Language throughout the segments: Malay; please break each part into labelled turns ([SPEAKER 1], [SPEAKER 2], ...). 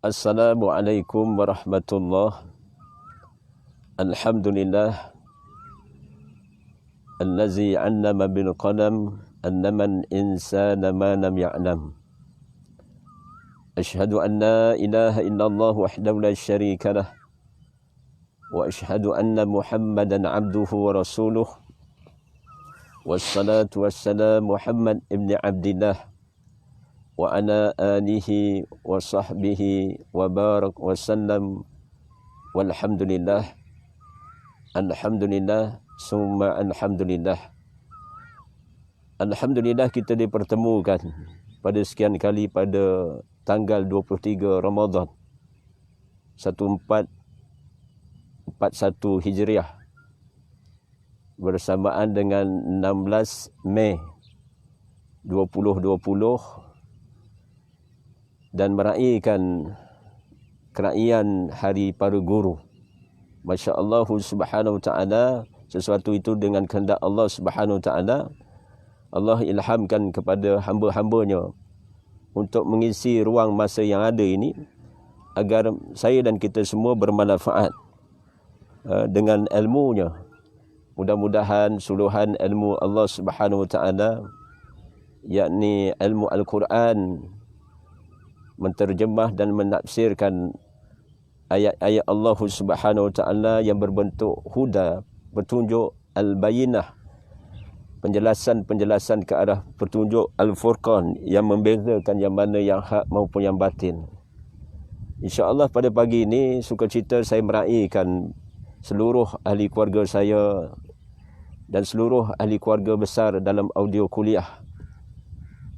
[SPEAKER 1] Assalamualaikum warahmatullahi. Alhamdulillah allazi 'allama bil qalam annama al-insana ma lam ya'lam. Asyhadu an la ilaha illallah wahdahu la syarika lah wa asyhadu anna Muhammadan 'abduhu wa rasuluh. Wassalatu wassalamu Muhammad ibn Abdillah wa ala alihi wa sahbihi wa barak wa sallam. Walhamdulillah, alhamdulillah, summa alhamdulillah. Alhamdulillah kita dipertemukan pada sekian kali pada tanggal 23 Ramadan 1441 Hijriah bersamaan dengan 16 Mei 2020 dan meraihkan keraian Hari Para Guru. Masya Allah subhanahu wa ta'ala, sesuatu itu dengan kehendak Allah subhanahu wa ta'ala. Allah ilhamkan kepada hamba-hambanya untuk mengisi ruang masa yang ada ini agar saya dan kita semua bermanfaat dengan ilmunya. Mudah-mudahan suluhan ilmu Allah subhanahu wa ta'ala, yakni ilmu Al-Quran, menterjemah dan menafsirkan ayat-ayat Allah Subhanahu wa taala yang berbentuk huda, petunjuk, al-bayinah, penjelasan-penjelasan ke arah petunjuk al-furqan yang membezakan yang mana yang hak maupun yang batin. Insya-Allah pada pagi ini sukacita saya meraihkan seluruh ahli keluarga saya dan seluruh ahli keluarga besar dalam audio kuliah,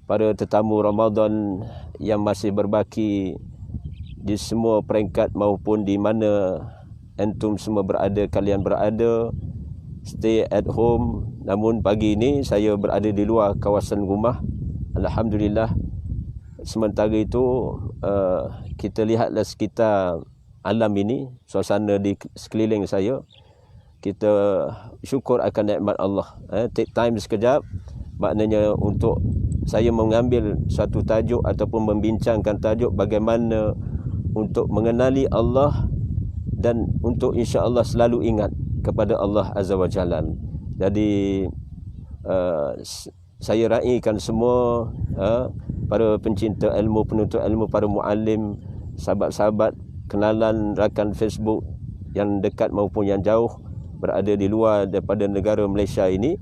[SPEAKER 1] para tetamu Ramadan yang masih berbaki di semua peringkat maupun di mana antum semua berada, kalian berada, stay at home. Namun pagi ini saya berada di luar kawasan rumah. Alhamdulillah. Sementara itu kita lihatlah sekitar alam ini, suasana di sekeliling saya. Kita syukur akan nikmat Allah. Take time sekejap, maknanya untuk saya mengambil satu tajuk ataupun membincangkan tajuk bagaimana untuk mengenali Allah dan untuk insya-Allah selalu ingat kepada Allah Azza wa Jalla. Jadi saya raikan semua para pencinta ilmu, penuntut ilmu, para muallim, sahabat-sahabat, kenalan, rakan Facebook yang dekat maupun yang jauh berada di luar daripada negara Malaysia ini.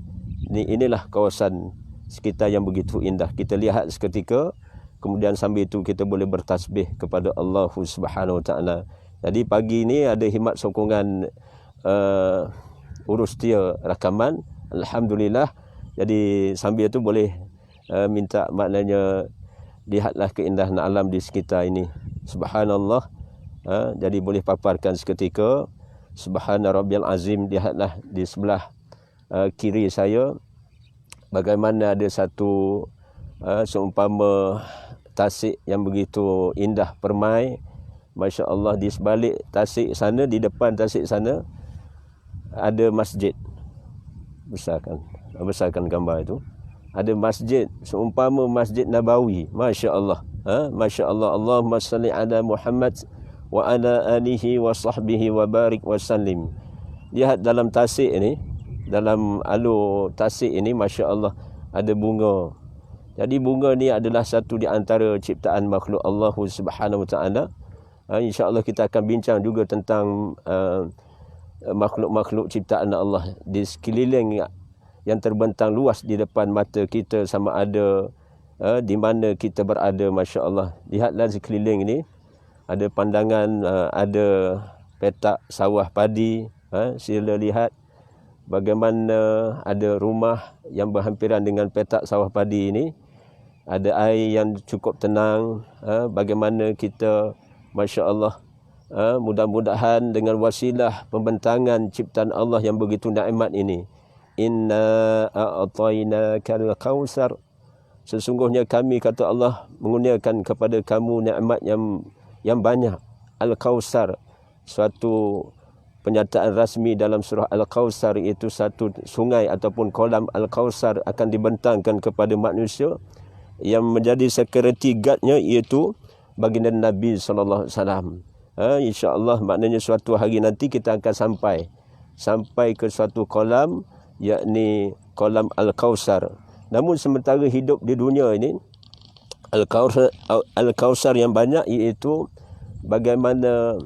[SPEAKER 1] Inilah kawasan sekitar yang begitu indah. Kita lihat seketika, kemudian sambil itu kita boleh bertasbih kepada Allah Subhanahu wa taala. Jadi pagi ini ada khidmat sokongan urus dia rakaman. Alhamdulillah. Jadi sambil itu boleh minta, maknanya lihatlah keindahan alam di sekitar ini. Subhanallah. Jadi boleh paparkan seketika. Subhana rabbiyal azim. Lihatlah di sebelah kiri saya bagaimana ada satu seumpama tasik yang begitu indah permai. Masya Allah, di sebalik tasik sana, di depan tasik sana ada masjid. Besarkan gambar itu. Ada masjid seumpama Masjid Nabawi. Masya Allah. Masya Allah. Allahumma salli ala Muhammad wa ala alihi wa sahbihi wa barik wa sallim. Lihat dalam tasik ini, dalam alur tasik ini, Masya Allah, ada bunga. Jadi bunga ni adalah satu di antara ciptaan makhluk Allah Subhanahu wa taala. InsyaAllah kita akan bincang juga tentang makhluk-makhluk ciptaan Allah di sekeliling yang terbentang luas di depan mata kita, sama ada di mana kita berada. Masya Allah. Lihatlah sekeliling ini, ada pandangan, ada petak sawah padi. Sila lihat bagaimana ada rumah yang berhampiran dengan petak sawah padi ini. Ada air yang cukup tenang. Bagaimana kita, Masya Allah, mudah-mudahan dengan wasilah pembentangan ciptaan Allah yang begitu nikmat ini. Inna a'tainakal kautsar. Sesungguhnya kami, kata Allah, mengurniakan kepada kamu nikmat yang banyak. Al-Kautsar, suatu penyataan rasmi dalam surah Al-Kautsar, iaitu satu sungai ataupun kolam Al-Kautsar akan dibentangkan kepada manusia yang menjadi security guardnya, iaitu baginda Nabi sallallahu alaihi wasallam. Insya-Allah maknanya suatu hari nanti kita akan sampai ke suatu kolam, yakni kolam Al-Kausar. Namun sementara hidup di dunia ini, Al-Kausar yang banyak, iaitu bagaimana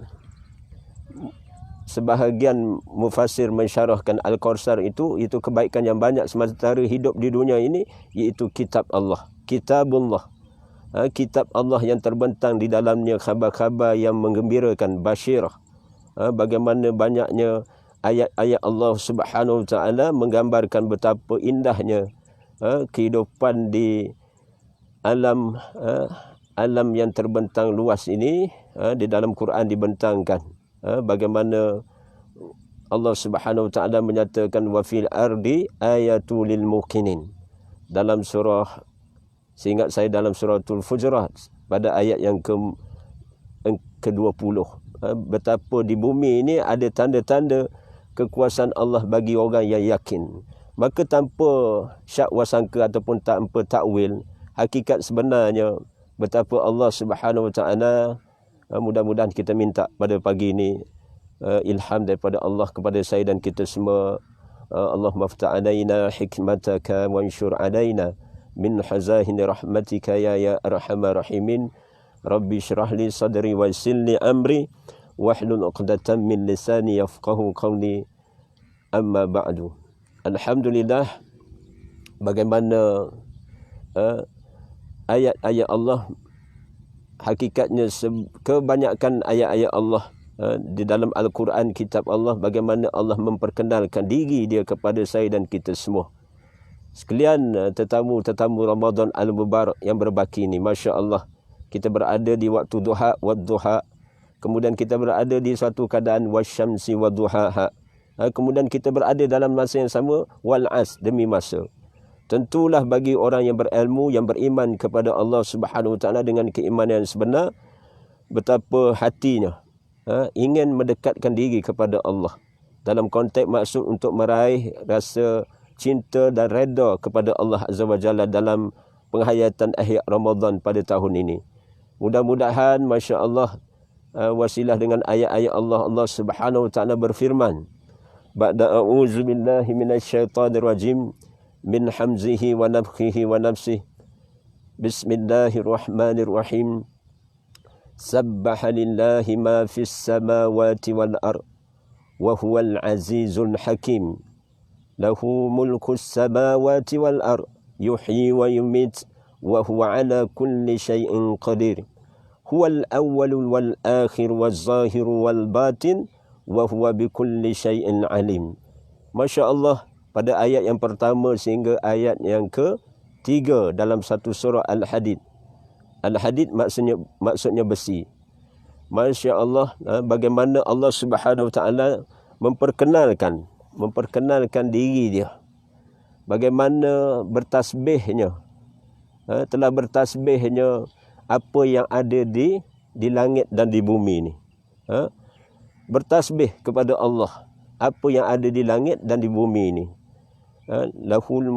[SPEAKER 1] sebahagian mufassir mensyarahkan Al-Kausar itu kebaikan yang banyak sementara hidup di dunia ini, iaitu kitab Allah, kitabullah. Kitab Allah yang terbentang di dalamnya khabar-khabar yang menggembirakan, basyirah. Bagaimana banyaknya ayat-ayat Allah Subhanahu Wa Taala menggambarkan betapa indahnya kehidupan di alam yang terbentang luas ini. Di dalam Quran dibentangkan bagaimana Allah Subhanahu Wa Taala menyatakan wa fil ardi ayatul lil muqinin. Dalam surah, seingat saya dalam suratul Fujurat pada ayat yang ke-20, betapa di bumi ini ada tanda-tanda kekuasaan Allah bagi orang yang yakin. Maka tanpa syak wasangka ataupun tanpa takwil, hakikat sebenarnya betapa Allah Subhanahu Wa Taala, mudah-mudahan kita minta pada pagi ini ilham daripada Allah kepada saya dan kita semua. Allahumma ftah alaina hikmataka wa anshur alaina min hazahin rahmatika ya arhamar rahimin. Rabbi syrah li sadri wa yassir li amri wahlul 'uqdatam min lisani yafqahu qawli. Amma ba'du. Alhamdulillah, bagaimana ayat-ayat Allah, hakikatnya kebanyakan ayat-ayat Allah di dalam Al-Quran, kitab Allah, bagaimana Allah memperkenalkan diri dia kepada saya dan kita semua. Sekalian tetamu-tetamu Ramadan Al-Mubarak yang berbaki ini, Masya Allah, kita berada di waktu duha wad-duha, kemudian kita berada di suatu keadaan wasyamsi wad-duhaha, kemudian kita berada dalam masa yang sama wal-as, demi masa. Tentulah bagi orang yang berilmu, yang beriman kepada Allah Subhanahu Wa Taala dengan keimanan yang sebenar, betapa hatinya ingin mendekatkan diri kepada Allah dalam konteks maksud untuk meraih rasa cinta dan redha kepada Allah Azza wa Jalla dalam penghayatan akhir Ramadan pada tahun ini. Mudah-mudahan, Masya Allah, wasilah dengan ayat-ayat Allah, Allah Subhanahu Wa Taala berfirman, ba'da a'udzu billahi minasyaitonir rajim min hamzihi wa nafthihi wa nafsihi. Bismillahirrahmanirrahim. Sabbaha lillahi ma fis samawati wal ard wa huwal azizul hakim. Lahu mulkus samawati wal ard yuhyi wa yumit wa huwa ala kulli syai'in qadir. Huwal awwalul wal akhir wal zahiru wal batin wa huwa bikulli syai'in alim. Masya Allah, pada ayat yang pertama sehingga ayat yang ke-3 dalam satu surah Al-Hadid. Al-Hadid maksudnya besi. Masya Allah, bagaimana Allah Subhanahu Wa Taala memperkenalkan diri dia. Bagaimana bertasbihnya, telah bertasbihnya apa yang ada di langit dan di bumi ini. Bertasbih kepada Allah apa yang ada di langit dan di bumi ini. Lahul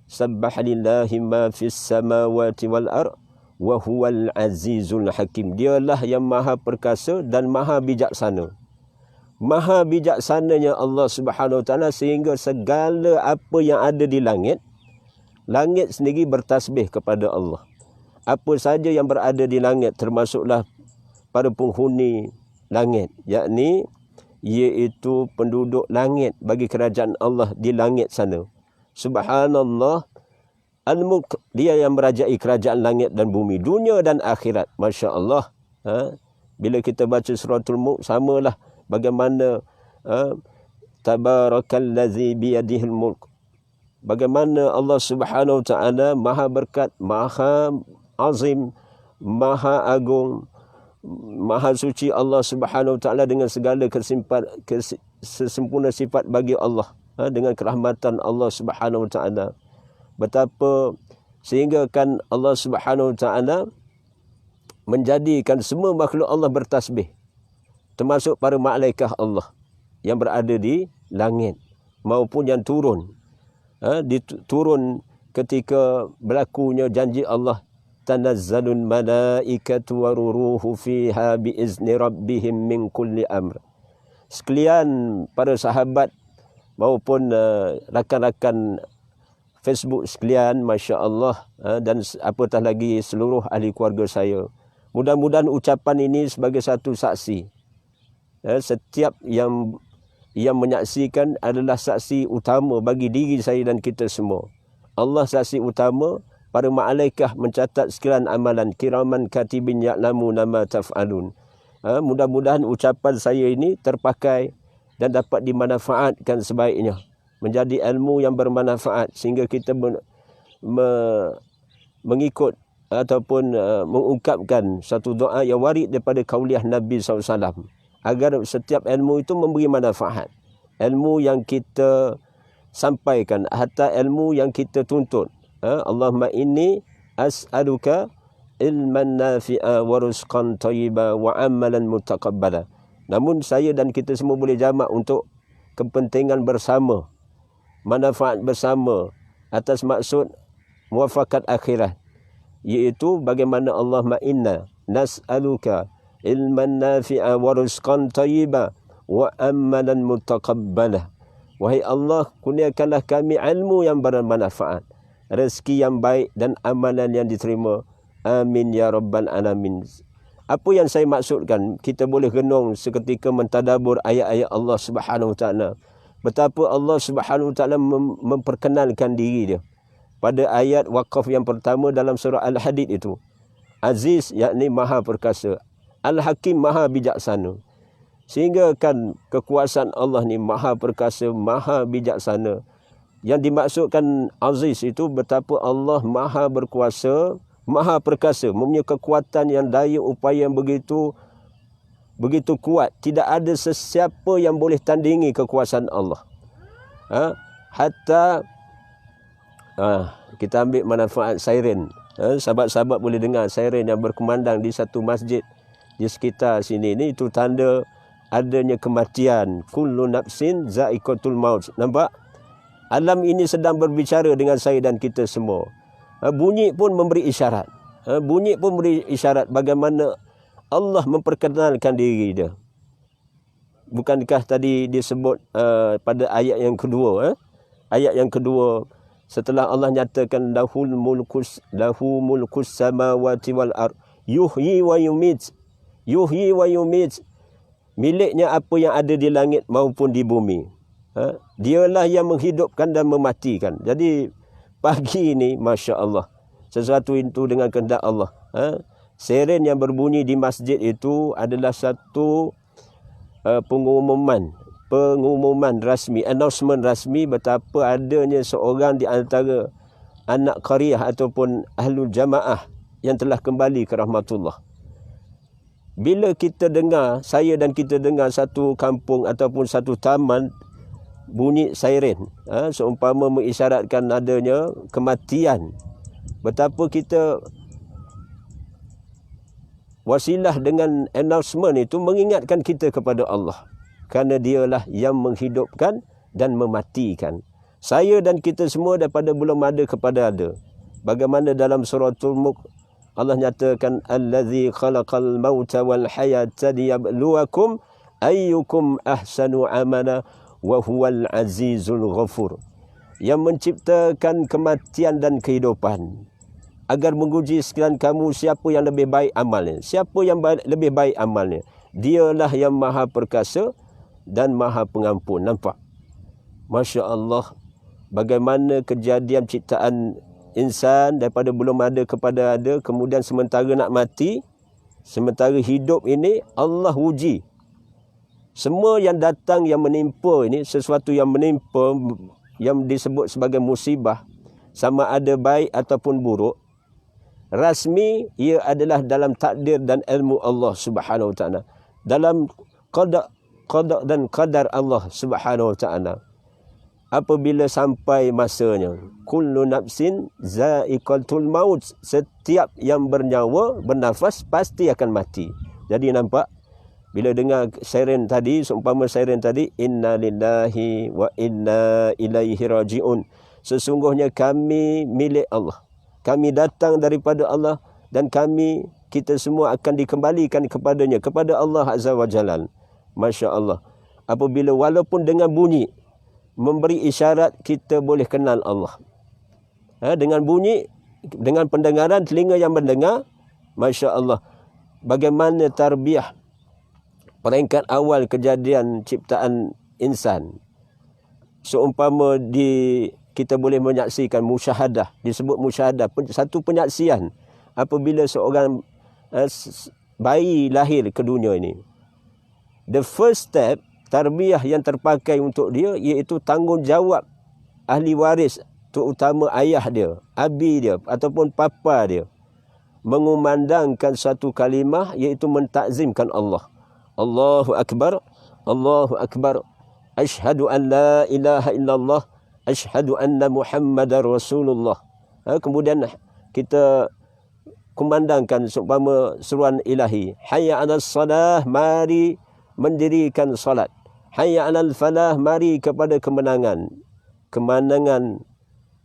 [SPEAKER 1] sabbaha lillahi ma fis samawati wal ard wa huwal azizul hakim. Dialah yang maha perkasa dan maha bijaksana. Maha bijaksananya Allah Subhanahu Wa Taala sehingga segala apa yang ada di langit sendiri bertasbih kepada Allah. Apa saja yang berada di langit termasuklah para penghuni langit, yakni iaitu penduduk langit bagi kerajaan Allah di langit sana. Subhanallah, Al-Mulk, dia yang merajai kerajaan langit dan bumi, dunia dan akhirat. Masya Allah. Bila kita baca suratul Mulk, samalah bagaimana tabarakallazi biyadihil mulk. Bagaimana Allah Subhanahu Wa Taala maha berkat, maha azim, maha agung, maha suci Allah Subhanahu Wa Taala dengan segala sesempurna sifat bagi Allah, dengan kerahmatan Allah Subhanahu Wa Taala. Betapa sehingga kan Allah Subhanahu Wa Taala menjadikan semua makhluk Allah bertasbih, termasuk para malaikat Allah yang berada di langit maupun yang turun. Turun ketika berlakunya janji Allah tanazzalul malaikatu waruruhu fiha biizni rabbihim min kulli amr. Sekalian para sahabat maupun rakan-rakan Facebook sekalian, Masya Allah, dan apatah lagi seluruh ahli keluarga saya. Mudah-mudahan ucapan ini sebagai satu saksi. Setiap yang menyaksikan adalah saksi utama bagi diri saya dan kita semua. Allah saksi utama, para malaikat mencatat sekalian amalan, kiraman katibin ya'lamuna ma taf'alun. Mudah-mudahan ucapan saya ini terpakai dan dapat dimanfaatkan sebaiknya, menjadi ilmu yang bermanfaat sehingga kita mengikut ataupun mengungkapkan satu doa yang warid daripada kauliah Nabi SAW, agar setiap ilmu itu memberi manfaat. Ilmu yang kita sampaikan, hatta ilmu yang kita tuntut. Allahumma inni as'aluka ilman nafi'a wa rizqan thayyiba wa amalan mutaqabbala. Namun saya dan kita semua boleh jamak untuk kepentingan bersama, manfaat bersama atas maksud muafakat akhirat, iaitu bagaimana Allahumma inna nas'aluka ilman nafi'a wa rizqan thayyiba wa amalan mutaqabbala. Wahai Allah, kurniakanlah kami ilmu yang bermanfaat, rezeki yang baik dan amalan yang diterima. Amin ya rabbal alamin. Apa yang saya maksudkan, kita boleh renung seketika mentadabur ayat-ayat Allah Subhanahu Wa Taala. Betapa Allah Subhanahu Wa Taala memperkenalkan diri dia pada ayat waqaf yang pertama dalam surah Al-Hadid itu. Aziz, yakni maha perkasa. Al-Hakim, maha bijaksana. Sehingga kan kekuasaan Allah ni maha perkasa, maha bijaksana. Yang dimaksudkan Aziz itu betapa Allah maha berkuasa, maha perkasa, mempunyai kekuatan yang daya upaya yang begitu kuat. Tidak ada sesiapa yang boleh tandingi kekuasaan Allah. Hatta kita ambil manfaat siren. Sahabat-sahabat boleh dengar siren yang berkumandang di satu masjid di sekitar sini ni, itu tanda adanya kematian. Kullu nafsin za'iqatul maut. Nampak? Alam ini sedang berbicara dengan saya dan kita semua. Bunyi pun memberi isyarat. Bunyi pun memberi isyarat bagaimana Allah memperkenalkan diri dia. Bukankah tadi disebut pada ayat yang kedua? Ayat yang kedua, setelah Allah nyatakan lahu mulkus samawati wal ard yuhyi wa yumit. Yuhyi wa yumit. Miliknya apa yang ada di langit maupun di bumi. Dialah yang menghidupkan dan mematikan. Jadi pagi ini, Masya Allah, sesuatu itu dengan kehendak Allah. Siren yang berbunyi di masjid itu adalah satu pengumuman rasmi, announcement rasmi betapa adanya seorang di antara anak qaryah ataupun ahlul jamaah yang telah kembali ke rahmatullah. Bila kita dengar, saya dan kita dengar satu kampung ataupun satu taman bunyi siren, seumpama mengisyaratkan adanya kematian, betapa kita wasilah dengan announcement itu mengingatkan kita kepada Allah, kerana dialah yang menghidupkan dan mematikan. Saya dan kita semua daripada belum ada kepada ada. Bagaimana dalam suratul Mulk Allah nyatakan allazi khalaqal mauta wal hayata liyabluwakum ayyukum ahsanu amala wa huwal azizul ghafur. Yang menciptakan kematian dan kehidupan agar menguji sekalian kamu siapa yang lebih baik amalnya. Siapa yang lebih baik amalnya? Dialah yang maha perkasa dan maha pengampun. Nampak? Masya Allah, bagaimana kejadian ciptaan insan daripada belum ada kepada ada, kemudian sementara nak mati, sementara hidup ini Allah uji. Semua yang datang yang menimpa ini, sesuatu yang menimpa yang disebut sebagai musibah, sama ada baik ataupun buruk, rasmi ia adalah dalam takdir dan ilmu Allah Subhanahu Wa Taala, dalam qada dan qadar Allah Subhanahu Wa Taala. Apabila sampai masanya, kullu nafsin za'iqatul maut, setiap yang bernyawa, bernafas pasti akan mati. Jadi nampak, bila dengar siren tadi, seumpama siren tadi, inna lillahi wa inna ilaihi raji'un. Sesungguhnya kami milik Allah. Kami datang daripada Allah dan kita semua akan dikembalikan kepadanya, kepada Allah Azza wa Jalla. Masya Allah. Apabila walaupun dengan bunyi memberi isyarat, kita boleh kenal Allah. Dengan bunyi, dengan pendengaran, telinga yang mendengar. Masya Allah. Bagaimana tarbiyah peringkat awal kejadian ciptaan insan. Seumpama kita boleh menyaksikan musyahadah, disebut musyahadah, satu penyaksian apabila seorang bayi lahir ke dunia ini. The first step tarbiyah yang terpakai untuk dia iaitu tanggungjawab ahli waris, terutama ayah dia, abi dia ataupun papa dia, mengumandangkan satu kalimah iaitu mentakzimkan Allah. Allahu Akbar, Allahu Akbar, asyhadu an la ilaha illallah, asyhadu anna Muhammadar Rasulullah. Kemudian kita kumandangkan seumpama seruan ilahi. Hayya 'alas salah, mari mendirikan salat. Hayya 'alal falah, mari kepada kemenangan. Kemenangan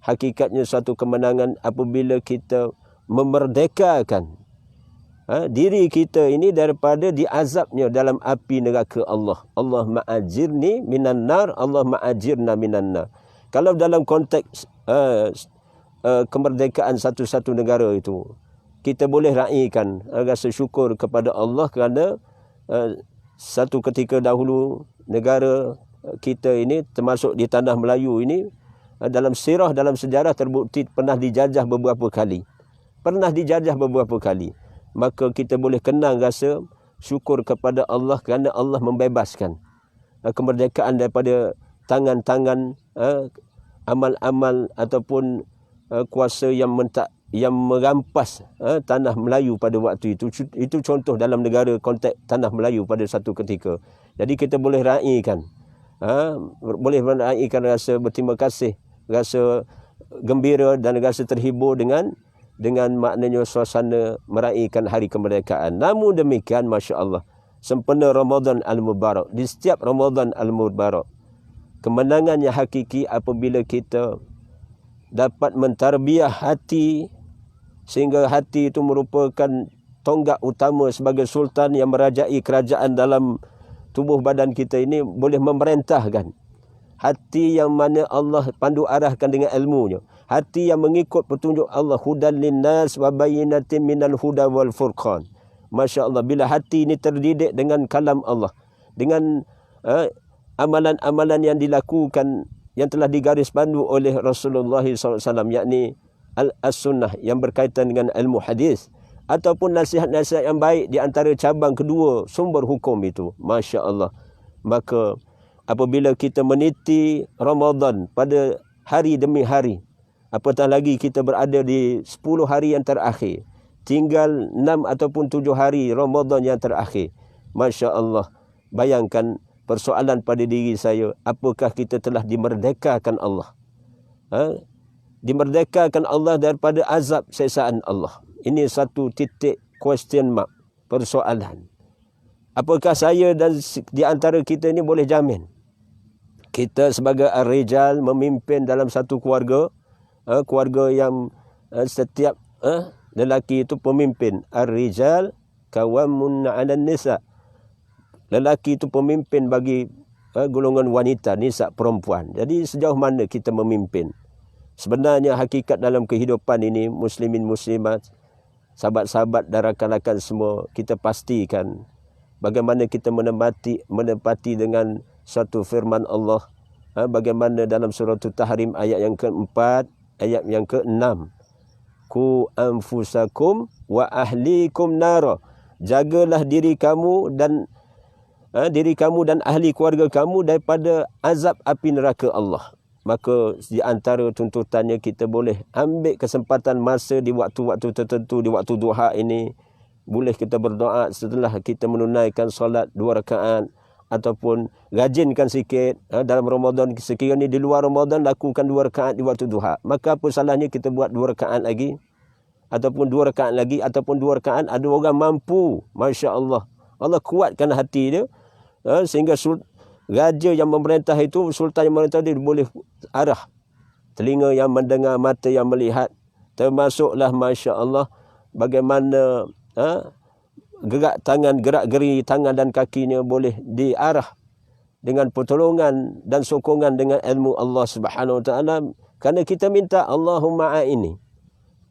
[SPEAKER 1] hakikatnya suatu kemenangan apabila kita memerdekakan diri kita ini daripada diazabnya dalam api neraka Allah. Allahumma ajirni minan nar, Allahumma ajirna minan nar. Kalau dalam konteks kemerdekaan satu-satu negara itu, kita boleh raikan rasa syukur kepada Allah kerana satu ketika dahulu negara kita ini, termasuk di tanah Melayu ini, dalam sirah, dalam sejarah terbukti pernah dijajah beberapa kali. Maka kita boleh kenang rasa syukur kepada Allah kerana Allah membebaskan kemerdekaan daripada tangan-tangan amal-amal ataupun kuasa yang merampas tanah Melayu pada waktu itu. Itu contoh dalam negara konteks tanah Melayu pada satu ketika. Jadi kita boleh raikan, rasa berterima kasih, rasa gembira dan rasa terhibur dengan maknanya suasana meraihkan hari kemerdekaan. Namun demikian, Masya Allah, sempena Ramadan Al-Mubarak, di setiap Ramadan Al-Mubarak, kemenangan yang hakiki apabila kita dapat mentarbiah hati, sehingga hati itu merupakan tonggak utama sebagai sultan yang merajai kerajaan dalam tubuh badan kita ini, boleh memerintahkan. Hati yang mana Allah pandu arahkan dengan ilmunya. Hati yang mengikut petunjuk Allah. Hudan linnas wa bayyinatin minal huda wal furqan. Masya Allah. Bila hati ini terdidik dengan kalam Allah, dengan amalan-amalan yang dilakukan, yang telah digaris pandu oleh Rasulullah SAW, yakni as-sunnah yang berkaitan dengan ilmu hadis, ataupun nasihat-nasihat yang baik di antara cabang kedua sumber hukum itu. Masya Allah. Maka apabila kita meniti Ramadan pada hari demi hari, apatah lagi kita berada di 10 hari yang terakhir, tinggal 6 ataupun 7 hari Ramadan yang terakhir. Masya Allah. Bayangkan persoalan pada diri saya, apakah kita telah dimerdekakan Allah? Dimerdekakan Allah daripada azab siksaan Allah. Ini satu titik question mark, persoalan. Apakah saya dan di antara kita ini boleh jamin kita sebagai ar-rijal memimpin dalam satu keluarga, keluarga yang setiap lelaki itu pemimpin. Ar-rijal qawamun 'alan nisa. Lelaki itu pemimpin bagi golongan wanita, nisa, perempuan. Jadi sejauh mana kita memimpin? Sebenarnya hakikat dalam kehidupan ini, muslimin muslimat, sahabat-sahabat dan rakan-rakan semua, kita pastikan bagaimana kita menepati dengan satu firman Allah. Bagaimana dalam surah Tahrim ayat yang ke-4, ayat yang ke-6. Ku anfusakum wa ahlikum nara. Jagalah diri kamu dan ahli keluarga kamu daripada azab api neraka Allah. Maka di antara tuntutannya, kita boleh ambil kesempatan masa di waktu-waktu tertentu, di waktu duha ini, boleh kita berdoa setelah kita menunaikan solat 2 rakaat, ataupun rajinkan sikit dalam Ramadan. Sekiranya di luar Ramadan, lakukan 2 rakaat di waktu duha. Maka apa salahnya kita buat 2 rakaat lagi, ataupun 2 rakaat lagi, ataupun 2 rakaat. Ada orang mampu, Masya Allah. Allah kuatkan hati dia, sehingga raja yang memerintah itu, sultan yang memerintah dia boleh arah telinga yang mendengar, mata yang melihat. Termasuklah Masya Allah bagaimana gerak tangan, gerak geri tangan dan kakinya boleh diarah dengan pertolongan dan sokongan dengan ilmu Allah Subhanahu Wa Taala. Kerana kita minta Allahumma a'inni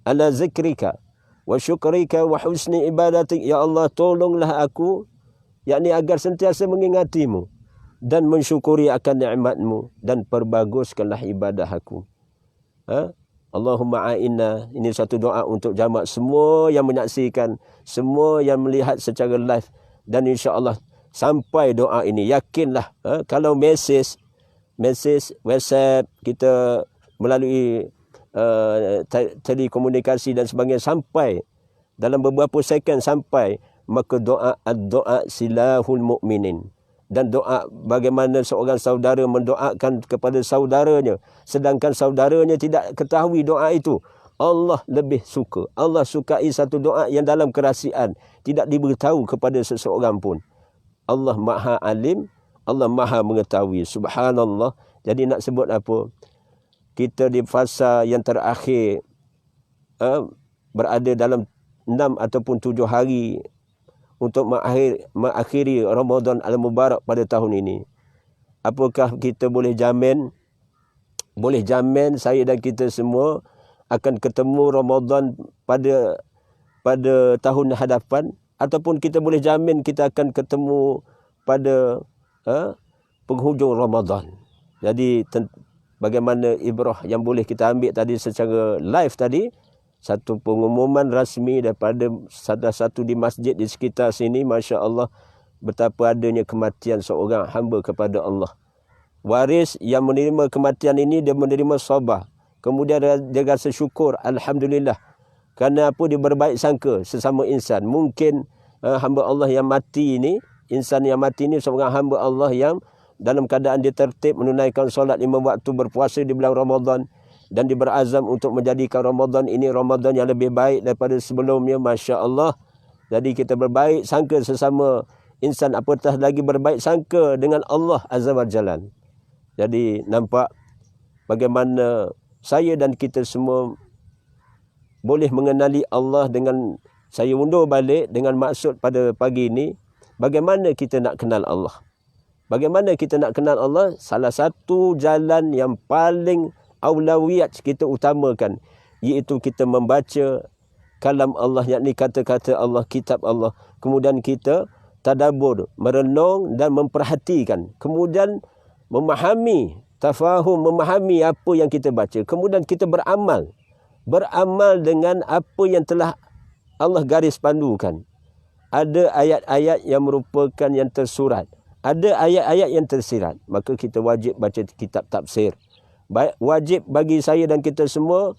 [SPEAKER 1] ala zikrika wa syukrika wa husni ibadatik. Ya Allah, tolonglah aku, yakni agar sentiasa mengingatimu dan mensyukuri akan nikmatmu, dan perbaguskanlah ibadah aku. Allahumma a'inna. Ini satu doa untuk jamaah semua yang menyaksikan, semua yang melihat secara live. Dan insya-Allah sampai doa ini, yakinlah kalau mesej WhatsApp kita melalui telekomunikasi dan sebagainya sampai dalam beberapa second sampai, maka doa ad-doa silahul mukminin. Dan doa bagaimana seorang saudara mendoakan kepada saudaranya, sedangkan saudaranya tidak ketahui doa itu. Allah lebih suka. Allah sukai satu doa yang dalam kerahsiaan, tidak diberitahu kepada seseorang pun. Allah Maha Alim, Allah Maha Mengetahui. Subhanallah. Jadi nak sebut apa? Kita di fasa yang terakhir, berada dalam 6 ataupun 7 hari untuk mengakhiri Ramadan Al-Mubarak pada tahun ini. Apakah kita boleh jamin? Boleh jamin saya dan kita semua akan ketemu Ramadan pada tahun hadapan, ataupun kita boleh jamin kita akan ketemu pada penghujung Ramadan. Jadi bagaimana ibrah yang boleh kita ambil tadi secara live tadi, satu pengumuman rasmi daripada salah satu di masjid di sekitar sini, Masya Allah, betapa adanya kematian seorang hamba kepada Allah. Waris yang menerima kematian ini, dia menerima sabar. Kemudian dia rasa syukur, Alhamdulillah. Kerana apa? Dia berbaik sangka sesama insan. Mungkin hamba Allah yang mati ini, insan yang mati ini seorang hamba Allah yang dalam keadaan dia tertib menunaikan solat 5 waktu, berpuasa di bulan Ramadan, dan dia berazam untuk menjadikan Ramadan ini Ramadan yang lebih baik daripada sebelumnya. Masya Allah. Jadi kita berbaik sangka sesama insan, apatah lagi berbaik sangka dengan Allah Azza wa Jalla. Jadi nampak bagaimana saya dan kita semua boleh mengenali Allah dengan, saya undur balik dengan maksud pada pagi ini, bagaimana kita nak kenal Allah. Bagaimana kita nak kenal Allah? Salah satu jalan yang paling aulawiyat kita utamakan, iaitu kita membaca kalam Allah, yakni kata-kata Allah, kitab Allah. Kemudian kita tadabbur, merenung dan memperhatikan. Kemudian memahami, tafahum, memahami apa yang kita baca. Kemudian kita beramal. Beramal dengan apa yang telah Allah garis pandukan. Ada ayat-ayat yang merupakan yang tersurat. Ada ayat-ayat yang tersirat. Maka kita wajib baca kitab tafsir. Wajib bagi saya dan kita semua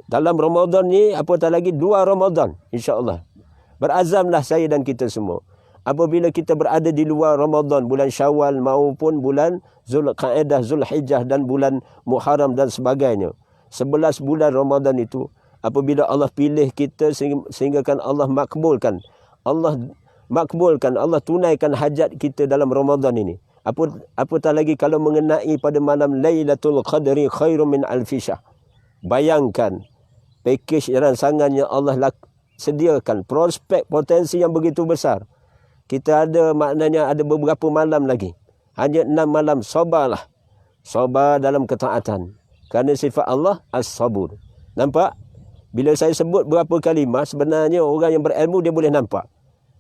[SPEAKER 1] dalam Ramadan ni, apatah lagi 2 Ramadan, insya-Allah. Berazamlah saya dan kita semua. Apabila kita berada di luar Ramadan, bulan Syawal maupun bulan Zulqa'dah, Zulhijjah dan bulan Muharram dan sebagainya. 11 bulan Ramadan itu, apabila Allah pilih kita sehingga kan Allah makbulkan. Allah makbulkan, Allah tunaikan hajat kita dalam Ramadan ini. Apatah lagi kalau mengenai pada malam Lailatul Qadri khairum min alfi syahr. Bayangkan pakej rangsangan yang Allah sediakan, prospek potensi yang begitu besar. Kita ada, maknanya ada beberapa malam lagi. Hanya 6 malam, sabarlah. Sabar dalam ketaatan. Kerana sifat Allah as-sabur. Nampak? Bila saya sebut berapa kalimah, sebenarnya orang yang berilmu dia boleh nampak.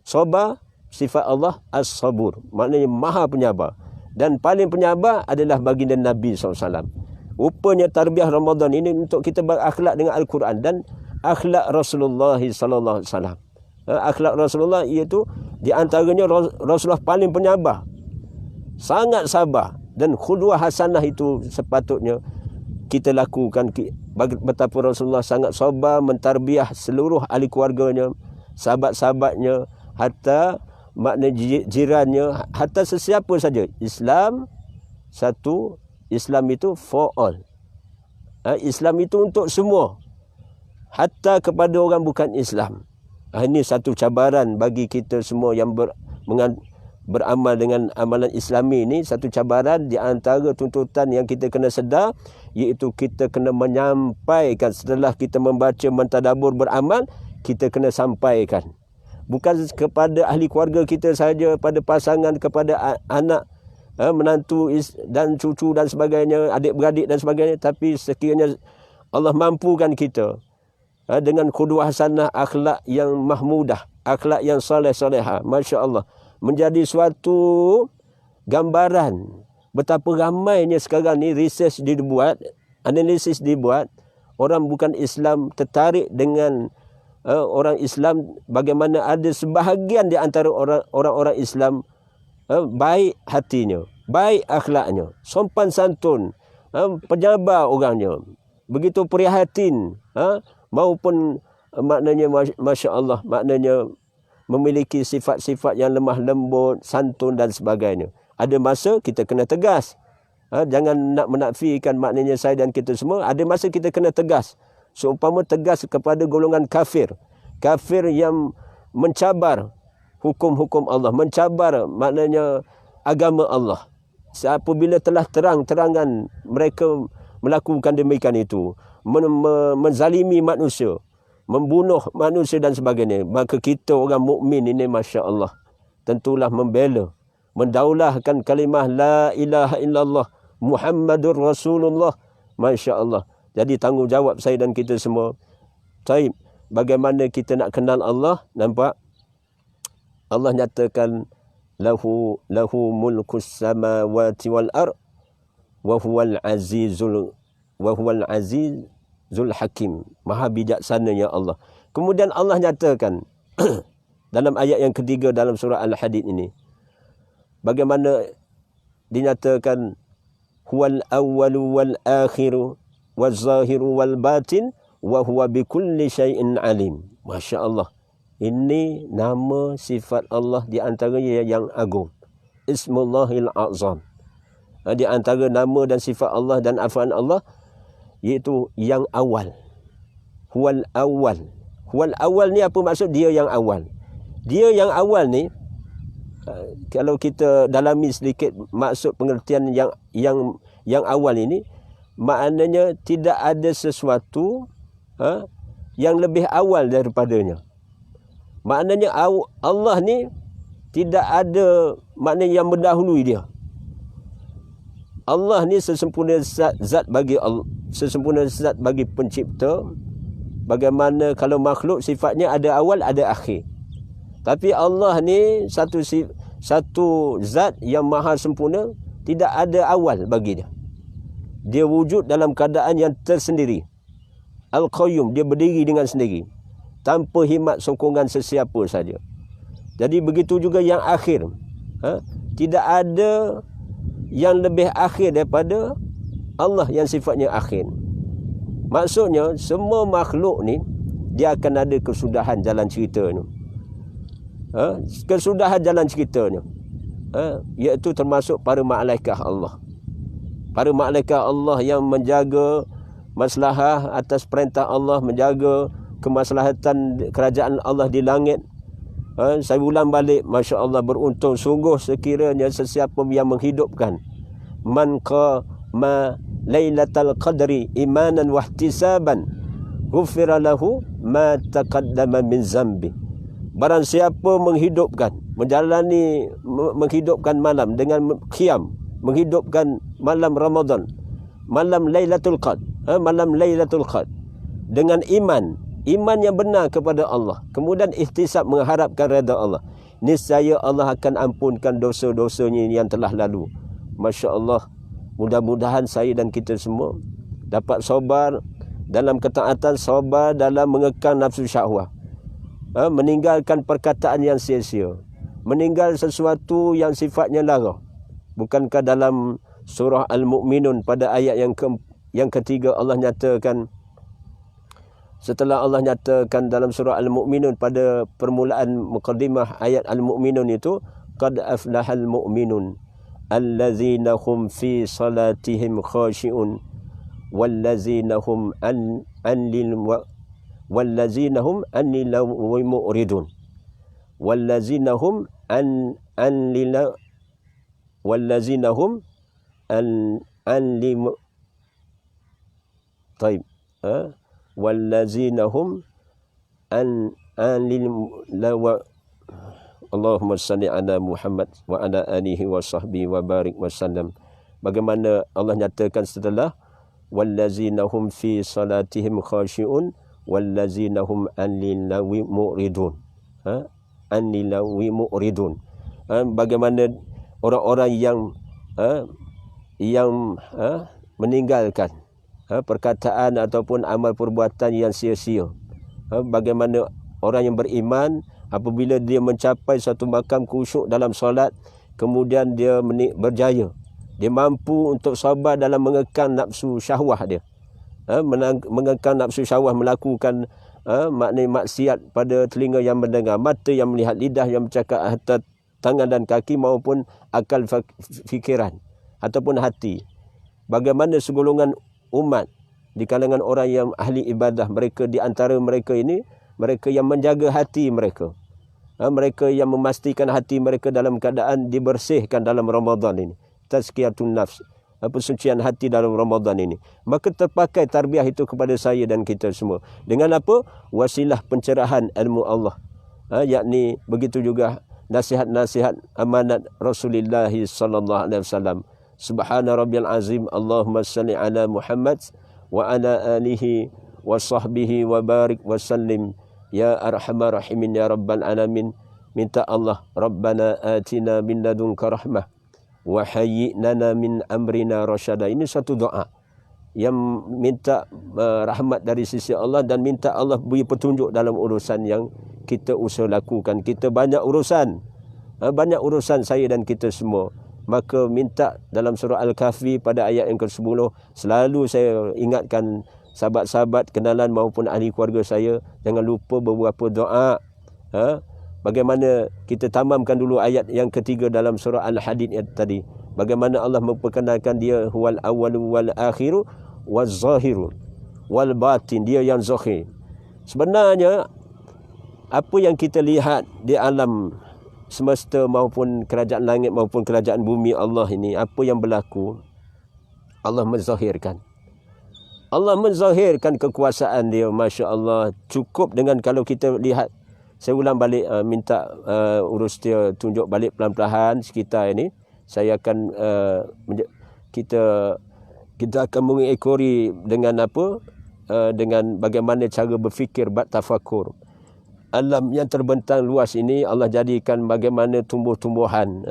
[SPEAKER 1] Sabar, sifat Allah as-sabur. Maknanya maha penyabar. Dan paling penyabar adalah baginda Nabi SAW. Rupanya tarbiyah Ramadan ini untuk kita berakhlak dengan Al-Quran dan akhlak Rasulullah SAW. Akhlak Rasulullah iaitu di antaranya Rasulullah paling penyabar. Sangat sabar. Dan khudwah hasanah itu sepatutnya kita lakukan. Betapa Rasulullah sangat sabar mentarbiyah seluruh ahli keluarganya, sahabat-sahabatnya, hatta makna jirannya, hatta sesiapa saja. Islam satu, Islam itu for all. Islam itu untuk semua. Hatta kepada orang bukan Islam. Ini satu cabaran bagi kita semua yang beramal dengan amalan Islami ini. Satu cabaran di antara tuntutan yang kita kena sedar, iaitu kita kena menyampaikan setelah kita membaca, mentadabbur, beramal, kita kena sampaikan. Bukan kepada ahli keluarga kita saja, pada pasangan, kepada anak, menantu dan cucu dan sebagainya, adik-beradik dan sebagainya. Tapi sekiranya Allah mampukan kita dengan qudwah hasanah, akhlak yang mahmudah, akhlak yang soleh-solehah, Masya Allah, menjadi suatu gambaran betapa ramainya sekarang ni research dibuat, analisis dibuat, orang bukan Islam tertarik dengan orang Islam, bagaimana ada sebahagian di antara orang-orang Islam baik hatinya, baik akhlaknya, sopan santun, penyabar orangnya, begitu prihatin, maupun maknanya Masya Allah, maknanya memiliki sifat-sifat yang lemah lembut, santun dan sebagainya. Ada masa kita kena tegas. Jangan nak menafikan maknanya saya dan kita semua. Ada masa kita kena tegas. Seumpama tegas kepada golongan kafir. Kafir yang mencabar hukum-hukum Allah. Mencabar maknanya agama Allah. Apabila telah terang-terangan mereka melakukan demikian itu. Menzalimi manusia. Membunuh manusia dan sebagainya. Maka kita orang mukmin ini Masya Allah, tentulah membela, mendaulahkan kalimah la ilaha illallah Muhammadur Rasulullah. Masya Allah. Jadi tanggungjawab saya dan kita semua. Taib, bagaimana kita nak kenal Allah? Nampak? Allah nyatakan lahu mulkus samawati wal ard wa huwal azizul hakim. Maha bijaksana ya Allah. Kemudian Allah nyatakan dalam ayat yang ketiga dalam surah Al-Hadid ini, bagaimana dinyatakan huwal awwalu wal akhiru wal zahiru wal batin wa huwa bikulli syai'in alim. Masya Allah. Ini nama sifat Allah di antaranya yang agung. Ismullahil Azam. Di antara nama dan sifat Allah dan af'al Allah, iaitu yang awal. Huwal awal. Huwal awal ni apa maksud? Dia yang awal. Dia yang awal ni, kalau kita dalami sedikit maksud pengertian yang awal ini, maknanya tidak ada sesuatu yang lebih awal daripadanya. Maknanya Allah ni tidak ada maknanya yang mendahului dia. Allah ni sesempurna zat bagi Allah, sesempurna zat bagi pencipta. Bagaimana kalau makhluk sifatnya ada awal ada akhir. Tapi Allah ni satu zat yang maha sempurna, tidak ada awal bagi dia. Dia wujud dalam keadaan yang tersendiri. Al-Qayyum, dia berdiri dengan sendiri, tanpa himat sokongan sesiapa saja. Jadi begitu juga yang akhir. Tidak ada yang lebih akhir daripada Allah yang sifatnya akhir. Maksudnya semua makhluk ni dia akan ada kesudahan jalan ceritanya. Kesudahan jalan ceritanya. Iaitu termasuk para malaikat Allah. Para malaikat Allah yang menjaga maslahah atas perintah Allah, menjaga kemaslahatan kerajaan Allah di langit. Saya ulang balik, Masya Allah, beruntung sungguh sekiranya sesiapa yang menghidupkan man qama lailatal qadri imanan wahtisaban ghufira lahu ma taqaddama min zambi. Barang siapa menghidupkan, menghidupkan malam dengan qiyam, menghidupkan malam Ramadan, malam Lailatul Qadr, malam Lailatul Qadr dengan iman yang benar kepada Allah, kemudian ihtisab mengharapkan redha Allah, niscaya Allah akan ampunkan dosa-dosanya yang telah lalu. Masya Allah. Mudah-mudahan saya dan kita semua dapat sabar dalam ketaatan, sabar dalam mengekang nafsu syahwah, meninggalkan perkataan yang sia-sia, meninggal sesuatu yang sifatnya lara. Bukankah dalam surah Al-Mu'minun pada ayat yang ketiga Allah nyatakan, setelah Allah nyatakan dalam surah Al-Mu'minun pada permulaan muqaddimah ayat Al-Mu'minun itu, qad aflahal mu'minun allazina hum fi salatihim khashi'un wallazina hum anil mu'ridun wallazina hum wallazina hum an alil lawa Allahumma salli ala Muhammad wa ala alihi wa sahbihi wa barik wa sallam. Bagaimana Allah nyatakan setelah wallazina hum fi salatihim khashi'un wallazina hum anil lawi mu'ridun. Anil lawi mu'ridun. Bagaimana orang-orang yang meninggalkan perkataan ataupun amal perbuatan yang sia-sia. Bagaimana orang yang beriman apabila dia mencapai satu makam khusyuk dalam solat, kemudian dia berjaya, dia mampu untuk sabar dalam mengekang nafsu syahwah dia, mengekang nafsu syahwah, melakukan maknanya maksiat pada telinga yang mendengar, mata yang melihat, lidah yang bercakap, harta tangan dan kaki maupun akal fikiran ataupun hati. Bagaimana segolongan umat di kalangan orang yang ahli ibadah, mereka di antara mereka ini, mereka yang menjaga hati mereka, mereka yang memastikan hati mereka dalam keadaan dibersihkan dalam Ramadan ini, tazkiyatun nafs, pensucian hati dalam Ramadan ini. Maka terpakai tarbiyah itu kepada saya dan kita semua dengan apa? Wasilah pencerahan ilmu Allah, yakni begitu juga nasihat-nasihat amanat Rasulullah sallallahu alaihi wasallam. Subhana rabbiyal azim, Allahumma salli ala Muhammad wa ala alihi wa sahbihi wa barik wa sallim ya arhamar rahimin ya rabbal alamin. Minta Allah, Rabbana atina min ladunka rahmah wa hayyi lana min amrina rasyada. Ini satu doa yang minta rahmat dari sisi Allah dan minta Allah beri petunjuk dalam urusan yang kita usaha lakukan. Kita banyak urusan saya dan kita semua. Maka minta dalam surah Al-Kahfi pada ayat yang ke-10, selalu saya ingatkan sahabat-sahabat, kenalan maupun ahli keluarga saya, jangan lupa beberapa doa. Bagaimana kita tamamkan dulu ayat yang ketiga dalam surah Al-Hadid tadi. Bagaimana Allah memperkenalkan dia huwal awwalu wal akhiru waz zahiru wal batin, dia yang zahir. Sebenarnya apa yang kita lihat di alam semesta maupun kerajaan langit maupun kerajaan bumi Allah ini, apa yang berlaku, Allah menzahirkan. Allah menzahirkan kekuasaan dia, Masya Allah. Cukup dengan kalau kita lihat, saya ulang balik, minta urus dia tunjuk balik pelan-pelan sekitar ini. Saya akan kita akan mengekori dengan apa, dengan bagaimana cara berfikir tafakur. Alam yang terbentang luas ini Allah jadikan bagaimana tumbuh-tumbuhan.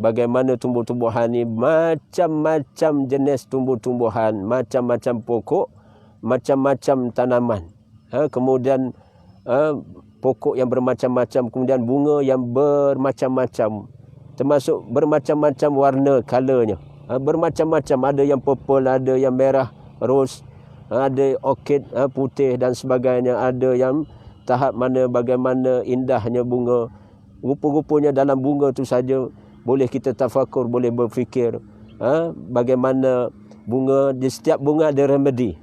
[SPEAKER 1] Bagaimana tumbuh-tumbuhan ini, macam-macam jenis tumbuh-tumbuhan, macam-macam pokok, macam-macam tanaman. Kemudian pokok yang bermacam-macam, kemudian bunga yang bermacam-macam, termasuk bermacam-macam warna, colornya. Bermacam-macam, ada yang purple, ada yang merah, rose, ada orchid putih dan sebagainya, ada yang tahap mana bagaimana indahnya bunga. Rupa-rupanya dalam bunga tu saja boleh kita tafakur, boleh berfikir. Bagaimana bunga, di setiap bunga ada remedi.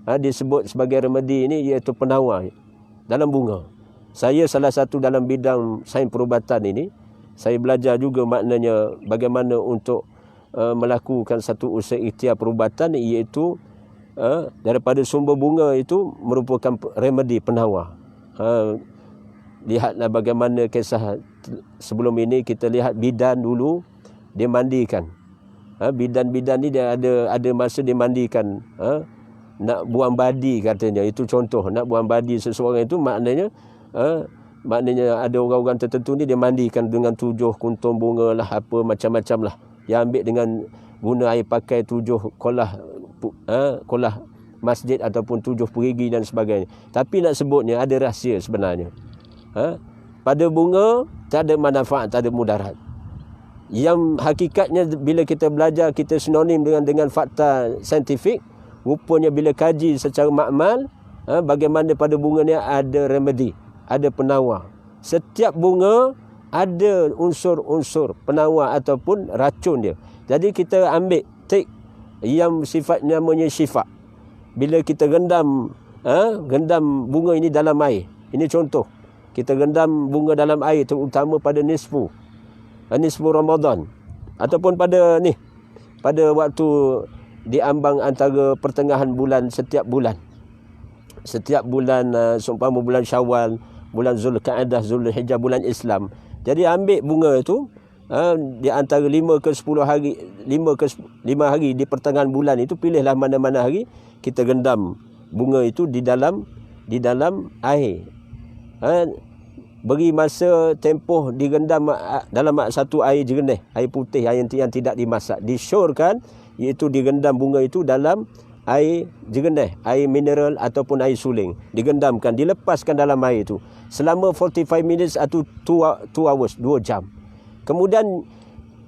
[SPEAKER 1] Disebut sebagai remedi ini iaitu penawar dalam bunga. Saya salah satu dalam bidang sains perubatan ini, saya belajar juga maknanya bagaimana untuk melakukan satu usaha ikhtiar perubatan, iaitu daripada sumber bunga itu merupakan remedi, penawar. Lihatlah bagaimana kisah sebelum ini, kita lihat bidan dulu dia mandikan. Bidan-bidan ni dia ada masa dia mandikan. Nak buang badi katanya, itu contoh. Nak buang badi seseorang itu maknanya ada orang-orang tertentu ni dia mandikan dengan 7 kuntum bunga lah, apa macam-macam lah. Dia ambil dengan guna air pakai 7 kolah masjid ataupun 7 perigi dan sebagainya. Tapi nak sebutnya ada rahsia sebenarnya. Pada bunga tak ada manfaat, tak ada mudarat. Yang hakikatnya bila kita belajar, kita sinonim dengan fakta saintifik. Rupanya bila kaji secara makmal, bagaimana pada bunga ni ada remedi, ada penawar. Setiap bunga ada unsur-unsur penawar ataupun racun dia. Jadi kita ambil take yang sifatnya namanya syifa. Bila kita rendam bunga ini dalam air. Ini contoh. Kita rendam bunga dalam air, terutama pada nisfu Ramadan, ataupun pada waktu diambang antara pertengahan bulan setiap bulan. setiap bulan seumpama bulan Syawal, bulan Zulkaadah, Zulhijjah, bulan Islam. Jadi ambil bunga itu di antara 5 ke 10 hari, 5 hari di pertengahan bulan itu, pilihlah mana-mana hari, kita gendam bunga itu di dalam air. Beri masa tempoh digendam dalam satu air jernih, air putih yang tidak dimasak. Disyorkan iaitu digendam bunga itu dalam air jernih, air mineral ataupun air suling. Digendamkan, dilepaskan dalam air itu selama 45 minutes atau 2 hours, 2 jam. Kemudian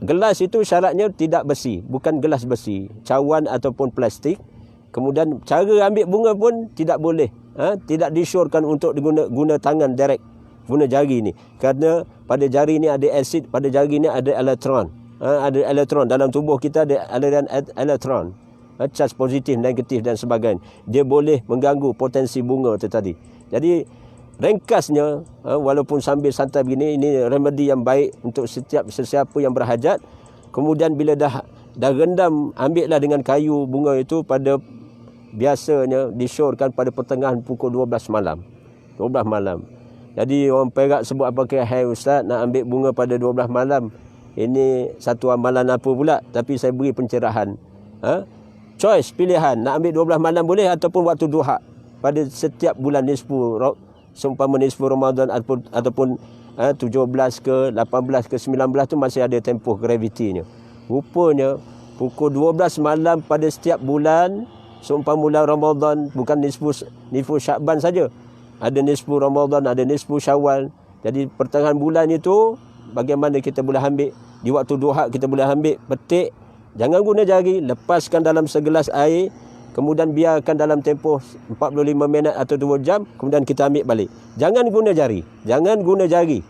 [SPEAKER 1] gelas itu syaratnya tidak besi, bukan gelas besi, cawan ataupun plastik. Kemudian cara ambil bunga pun tidak boleh, tidak disyorkan untuk guna tangan direct, guna jari ni. Kerana pada jari ni ada asid, pada jari ni ada elektron. Ada elektron dalam tubuh kita, ada aliran elektron. Charge positif, negatif dan sebagainya. Dia boleh mengganggu potensi bunga itu tadi. Jadi ringkasnya, walaupun sambil santai begini, ini remedi yang baik untuk sesiapa yang berhajat. Kemudian bila dah rendam, ambillah dengan kayu bunga itu pada biasanya disyorkan pada pertengahan pukul 12 malam. 12 malam. Jadi orang Perak sebut apakah, hai ustaz, nak ambil bunga pada 12 malam. Ini satu amalan apa pula? Tapi saya beri pencerahan. Choice, pilihan. Nak ambil 12 malam boleh ataupun waktu duha. Pada setiap bulan nisfu, seumpama nisfu Ramadan ataupun 17 ke 18 ke 19 tu masih ada tempoh gravitinya. Rupanya pukul 12 malam pada setiap bulan, seumpama bulan Ramadan, bukan nisfu Syakban saja. Ada nisfu Ramadan, ada nisfu Syawal. Jadi pertengahan bulan itu bagaimana kita boleh ambil? Di waktu duha kita boleh ambil, petik, jangan guna jari, lepaskan dalam segelas air. Kemudian biarkan dalam tempoh 45 minit atau 2 jam. Kemudian kita ambil balik. Jangan guna jari. Jangan guna jari.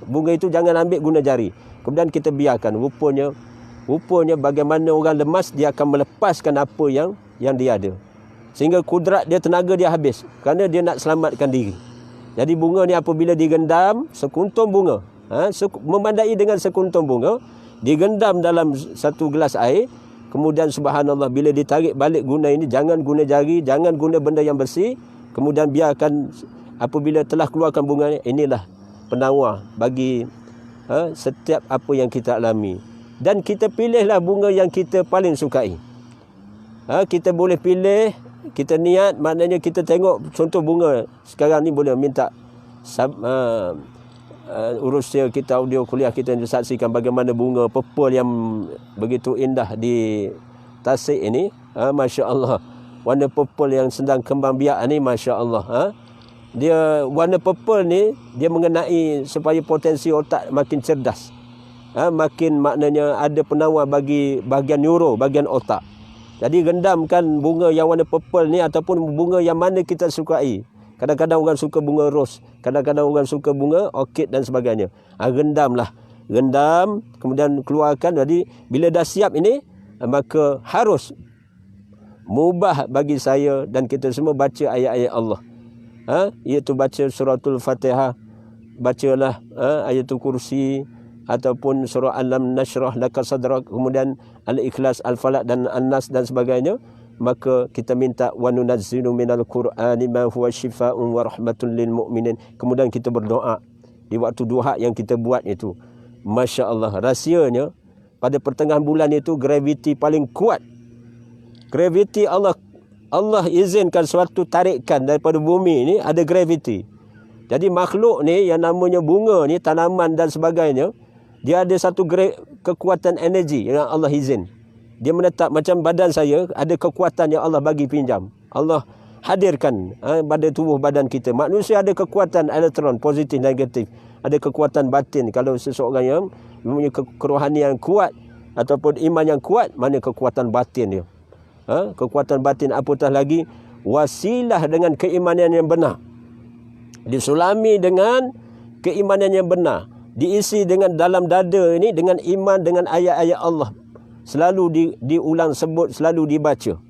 [SPEAKER 1] Bunga itu jangan ambil guna jari. Kemudian kita biarkan. Rupanya bagaimana orang lemas, dia akan melepaskan apa yang dia ada. Sehingga kudrat dia, tenaga dia habis. Kerana dia nak selamatkan diri. Jadi bunga ni apabila digendam, sekuntum bunga. Memandai dengan sekuntum bunga. Digendam dalam satu gelas air. Kemudian subhanallah, bila ditarik balik guna ini, jangan guna jari, jangan guna benda yang bersih. Kemudian biarkan apabila telah keluarkan bunga ini, inilah penawar bagi setiap apa yang kita alami. Dan kita pilihlah bunga yang kita paling sukai. Kita boleh pilih, kita niat, maknanya kita tengok contoh bunga. Sekarang ni boleh minta urusnya kita, audio kuliah kita disaksikan bagaimana bunga purple yang begitu indah di Tasik ini. Masya Allah, warna purple yang sedang kembang biak ni, Masya Allah. Dia warna purple ni, dia mengenai supaya potensi otak makin cerdas. Makin maknanya ada penawar bagi bahagian neuro, bahagian otak. Jadi rendamkan bunga yang warna purple ni ataupun bunga yang mana kita sukai. Kadang-kadang orang suka bunga ros, kadang-kadang orang suka bunga orkid dan sebagainya. Rendamlah. Rendam, kemudian keluarkan. Jadi bila dah siap ini, maka harus mubah bagi saya dan kita semua baca ayat-ayat Allah. Iaitu baca suratul Fatihah, bacalah ayatul kursi ataupun surah Alam Nashrah Laka Sadrak, kemudian Al-Ikhlas, Al-Falaq dan An-Nas dan sebagainya. Maka kita minta wa nunazzilu minal Qur'ani ma huwa syifaa'un wa rahmatun lil mu'minin. Kemudian kita berdoa di waktu duha yang kita buat itu. Masya Allah, rahsianya pada pertengahan bulan itu graviti paling kuat. Graviti Allah izinkan suatu tarikan daripada bumi ni, ada graviti. Jadi makhluk ni yang namanya bunga ni, tanaman dan sebagainya, dia ada satu kekuatan energi yang Allah izin. Dia menetap macam badan saya, ada kekuatan yang Allah bagi pinjam. Allah hadirkan pada tubuh badan kita. Manusia ada kekuatan elektron, positif, negatif. Ada kekuatan batin. Kalau seseorang yang mempunyai kerohanian yang kuat ataupun iman yang kuat, mana kekuatan batin dia. Kekuatan batin, apatah lagi wasilah dengan keimanan yang benar. Disulami dengan keimanan yang benar. Diisi dengan dalam dada ini dengan iman, dengan ayat-ayat Allah. Selalu diulang sebut, selalu dibaca.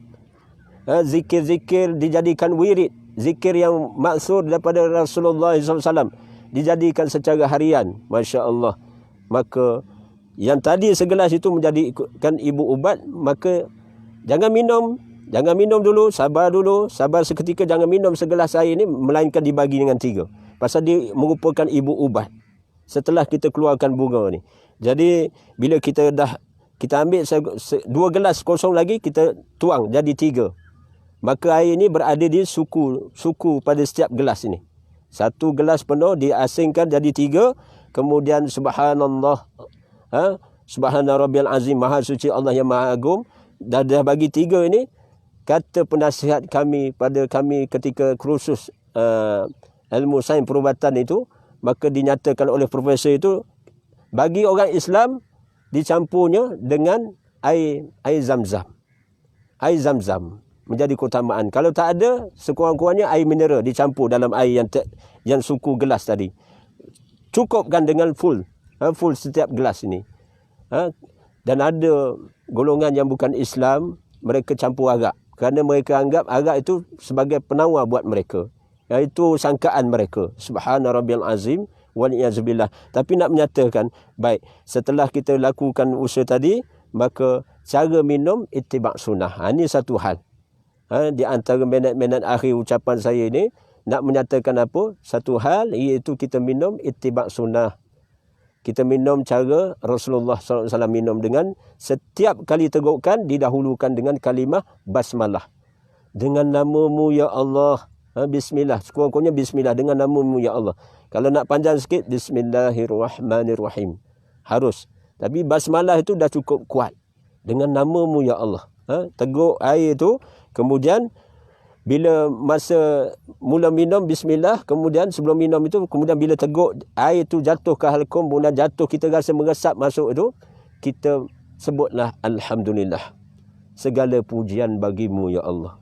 [SPEAKER 1] Zikir-zikir dijadikan wirid. Zikir yang maksud daripada Rasulullah SAW dijadikan secara harian. Masya Allah. Maka yang tadi segelas itu menjadikan ibu ubat, maka jangan minum Jangan minum dulu, sabar seketika, jangan minum segelas air ni, melainkan dibagi dengan 3. Pasal dia merupakan ibu ubat setelah kita keluarkan bunga ni. Jadi bila kita ambil 2 gelas kosong lagi, kita tuang jadi 3. Maka air ni berada di suku pada setiap gelas ini. 1 gelas penuh diasingkan jadi 3. Kemudian subhanallah, subhana rabbiyal azim, maha suci Allah yang maha agung. Dah bagi 3 ini, kata penasihat kami pada kami ketika kursus ilmu sains perubatan itu, maka dinyatakan oleh profesor itu, bagi orang Islam dicampurnya dengan air zam-zam. Air zam-zam menjadi keutamaan. Kalau tak ada, sekurang-kurangnya air mineral dicampur dalam air yang suku gelas tadi. Cukupkan dengan full setiap gelas ini. Dan ada golongan yang bukan Islam, mereka campur arak. Kerana mereka anggap arak itu sebagai penawar buat mereka. Itu sangkaan mereka. Subhana rabbiyal azim wal-iyazubillah. Tapi nak menyatakan, baik, setelah kita lakukan usaha tadi, maka cara minum ittiba' sunnah. Ini satu hal. Di antara minit-minit akhir ucapan saya ini, nak menyatakan apa? Satu hal, iaitu kita minum ittiba' sunnah. Kita minum cara Rasulullah SAW minum, dengan setiap kali tegukan didahulukan dengan kalimah basmalah. Dengan namamu ya Allah. Bismillah. Sekurang-kurangnya bismillah. Dengan namamu ya Allah. Kalau nak panjang sikit, bismillahirrahmanirrahim. Harus. Tapi basmalah itu dah cukup kuat. Dengan namamu ya Allah. Teguk air itu. Kemudian bila masa mula minum bismillah, kemudian sebelum minum itu, kemudian bila teguk air itu jatuh ke halkum, kemudian jatuh, kita rasa meresap masuk itu, kita sebutlah alhamdulillah. Segala pujian bagimu ya Allah.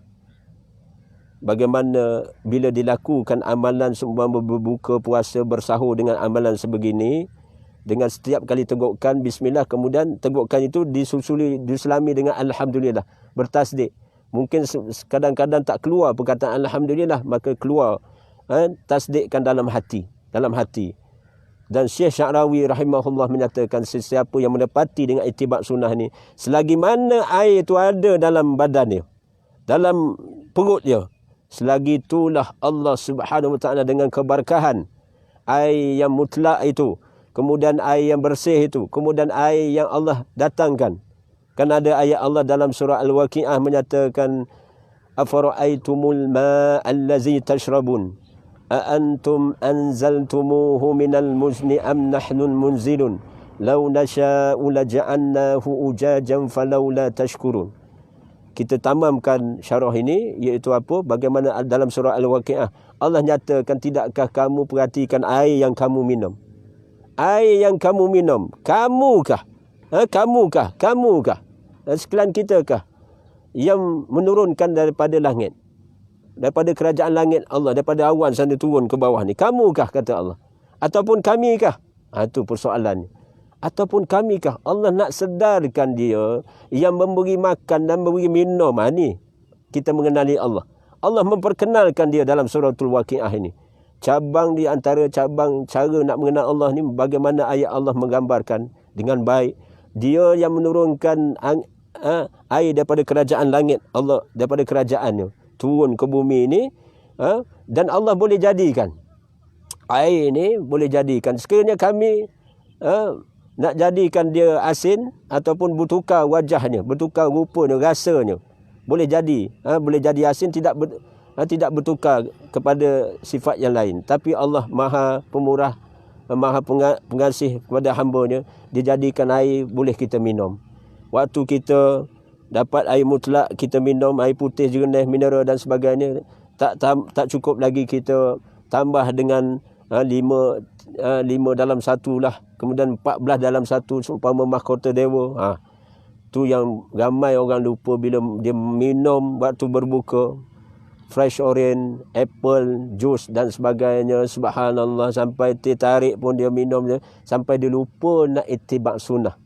[SPEAKER 1] Bagaimana bila dilakukan amalan seumpama berbuka, puasa, bersahur dengan amalan sebegini, dengan setiap kali tegukan bismillah, kemudian tegukan itu diselami dengan alhamdulillah, bertasdik. Mungkin kadang-kadang tak keluar perkataan alhamdulillah, maka keluar tasdikkan dalam hati. Dan Syekh Sya'rawi rahimahullah menyatakan, sesiapa yang menepati dengan ittiba' sunnah ni, selagi mana air itu ada dalam badan dia, dalam perut dia, selagi itulah Allah Subhanahu wa taala dengan keberkahan air yang mutlak itu, kemudian air yang bersih itu, kemudian air yang Allah datangkan. Kan ada ayat Allah dalam surah Al-Waqi'ah menyatakan, afara'aitumul ma'a allazi tashrabun a antum anzaltumuhu minal muzni am nahnul munzilun law nasha'u laja'alnahu ujajan falawla tashkurun. Kita tamamkan syarah ini, iaitu apa? Bagaimana dalam surah Al-Waqi'ah Allah nyatakan, tidakkah kamu perhatikan air yang kamu minum? Air yang kamu minum, kamukah? Kamukah? Sekalian kitakah yang menurunkan daripada langit, daripada kerajaan langit Allah, daripada awan sana turun ke bawah ni? Kamukah, kata Allah? Ataupun kamikah? Itu persoalannya. Ataupun kamikah? Allah nak sedarkan dia yang memberi makan dan memberi minum. Ni kita mengenali Allah. Allah memperkenalkan dia dalam suratul Waqi'ah ini. Cabang di antara cabang cara nak mengenal Allah ni, bagaimana ayat Allah menggambarkan dengan baik. Dia yang menurunkan air daripada kerajaan langit Allah, daripada kerajaannya turun ke bumi ini, dan Allah boleh jadikan air ini, boleh jadikan sekiranya kami nak jadikan dia asin ataupun bertukar wajahnya, bertukar rupanya, rasanya, boleh jadi asin, tidak bertukar kepada sifat yang lain. Tapi Allah Maha Pemurah, Maha Pengasih kepada hamba-Nya, dijadikan air boleh kita minum. Waktu kita dapat air mutlak, kita minum air putih, jernih, mineral dan sebagainya, tak cukup lagi, kita tambah dengan 5 dalam 1 lah, kemudian 14 dalam 1 seumpama mahkota dewa. Tu yang ramai orang lupa bila dia minum waktu berbuka. Fresh orange, apple, jus dan sebagainya. Subhanallah, sampai teh tarik pun dia minum, sampai dia lupa nak ittiba' sunnah.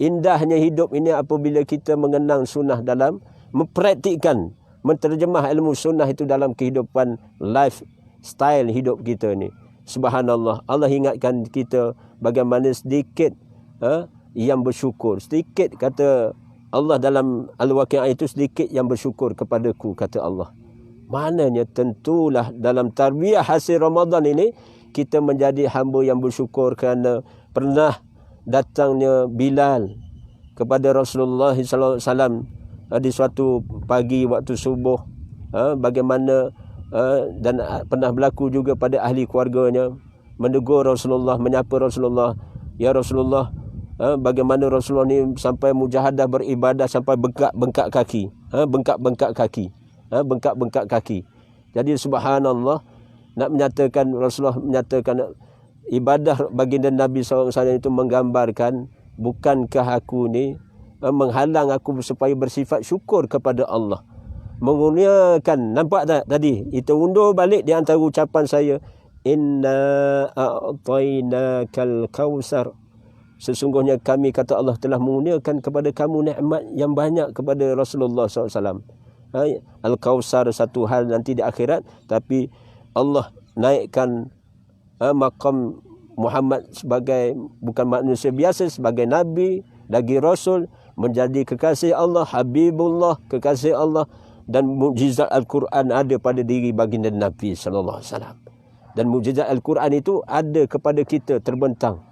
[SPEAKER 1] Indahnya hidup ini apabila kita mengenang sunnah dalam mempraktikkan, menterjemah ilmu sunnah itu dalam kehidupan lifestyle hidup kita ni. Subhanallah, Allah ingatkan kita bagaimana sedikit yang bersyukur. Sedikit kata Allah dalam Al-Waqi'ah itu sedikit yang bersyukur kepadaku, kata Allah. Maknanya tentulah dalam tarbiyah hasil Ramadan ini kita menjadi hamba yang bersyukur kerana pernah datangnya Bilal kepada Rasulullah SAW di suatu pagi waktu subuh, bagaimana dan pernah berlaku juga pada ahli keluarganya menegur Rasulullah, menyapa Rasulullah, ya Rasulullah, bagaimana Rasulullah ni sampai mujahadah beribadah sampai bengkak-bengkak kaki, bengkak-bengkak kaki, bengkak-bengkak kaki. Jadi subhanallah, nak menyatakan, Rasulullah menyatakan ibadah baginda Nabi SAW itu menggambarkan, bukankah aku ni menghalang aku supaya bersifat syukur kepada Allah, mengurniakan. Nampak tak tadi? Itu undur balik di antara ucapan saya, inna a'tainakal kausar. Sesungguhnya kami, kata Allah, telah mengurniakan kepada kamu nikmat yang banyak kepada Rasulullah SAW. Al-Kausar satu hal nanti di akhirat, tapi Allah naikkan maqam Muhammad sebagai bukan manusia biasa, sebagai Nabi, lagi Rasul, menjadi kekasih Allah, Habibullah, kekasih Allah, dan mukjizat Al-Quran ada pada diri baginda Nabi SAW. Dan mukjizat Al-Quran itu ada kepada kita terbentang.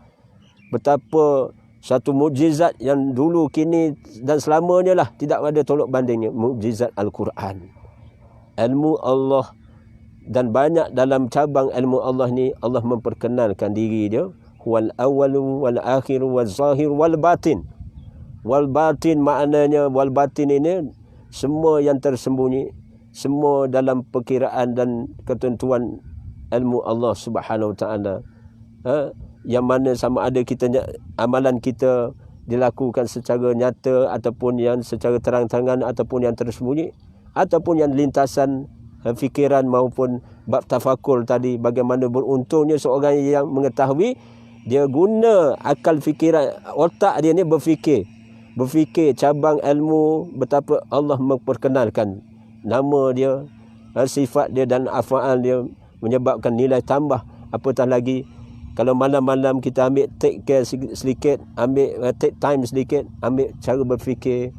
[SPEAKER 1] Betapa satu mukjizat yang dulu, kini dan selamanya lah tidak ada tolak bandingnya, mukjizat Al-Quran. Ilmu Allah, dan banyak dalam cabang ilmu Allah ni Allah memperkenalkan diri dia, wal awalu wal akhiru wal zahir wal batin. Wal batin maknanya, wal batin ini semua yang tersembunyi, semua dalam perkiraan dan ketentuan ilmu Allah Subhanahu Wa Taala. Yang mana sama ada kita amalan kita dilakukan secara nyata ataupun yang secara terang-terangan ataupun yang tersembunyi ataupun yang lintasan fikiran maupun bab tafakur tadi. Bagaimana beruntungnya seorang yang mengetahui, dia guna akal fikiran, otak dia ni berfikir cabang ilmu, betapa Allah memperkenalkan nama dia, sifat dia dan afaal dia, menyebabkan nilai tambah. Apatah lagi kalau malam-malam kita ambil take care sedikit, ambil take time sedikit, ambil cara berfikir.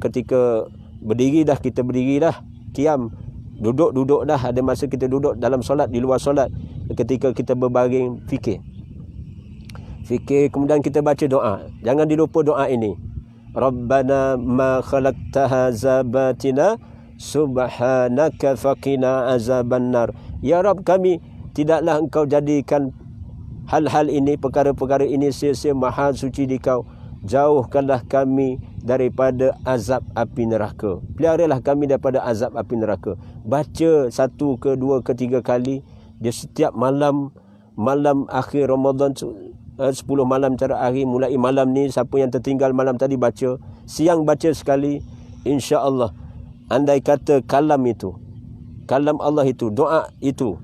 [SPEAKER 1] Ketika berdiri dah, kita berdiri dah, qiyam, duduk dah, ada masa kita duduk dalam solat, di luar solat, ketika kita berbaring, fikir, kemudian kita baca doa. Jangan dilupa doa ini, Rabbana ma khalaqta hadza batina subhanaka faqina azabannar. Ya Rabb kami, tidaklah engkau jadikan hal-hal ini, perkara-perkara ini sia-sia, maha suci di kau. Jauhkanlah kami daripada azab api neraka. Peliharalah kami daripada azab api neraka. Baca 1 ke 2 ke 3 kali. Dia setiap malam akhir Ramadan, 10 malam terakhir, mulai malam ni, siapa yang tertinggal malam tadi baca. Siang baca sekali. InsyaAllah, andai kata kalam Allah itu, doa itu,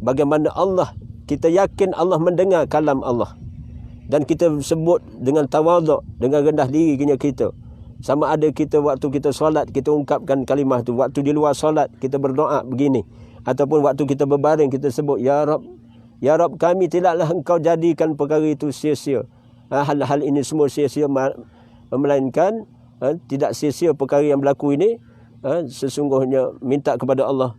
[SPEAKER 1] bagaimana Allah, kita yakin Allah mendengar kalam Allah, dan kita sebut dengan tawaduk, dengan rendah diri kita. Sama ada kita waktu kita solat, kita ungkapkan kalimah tu. Waktu di luar solat, kita berdoa begini. Ataupun waktu kita berbaring, kita sebut, Ya Rabb kami, tidaklah engkau jadikan perkara itu sia-sia. Hal-hal ini semua sia-sia, melainkan tidak sia-sia perkara yang berlaku ini. Sesungguhnya minta kepada Allah,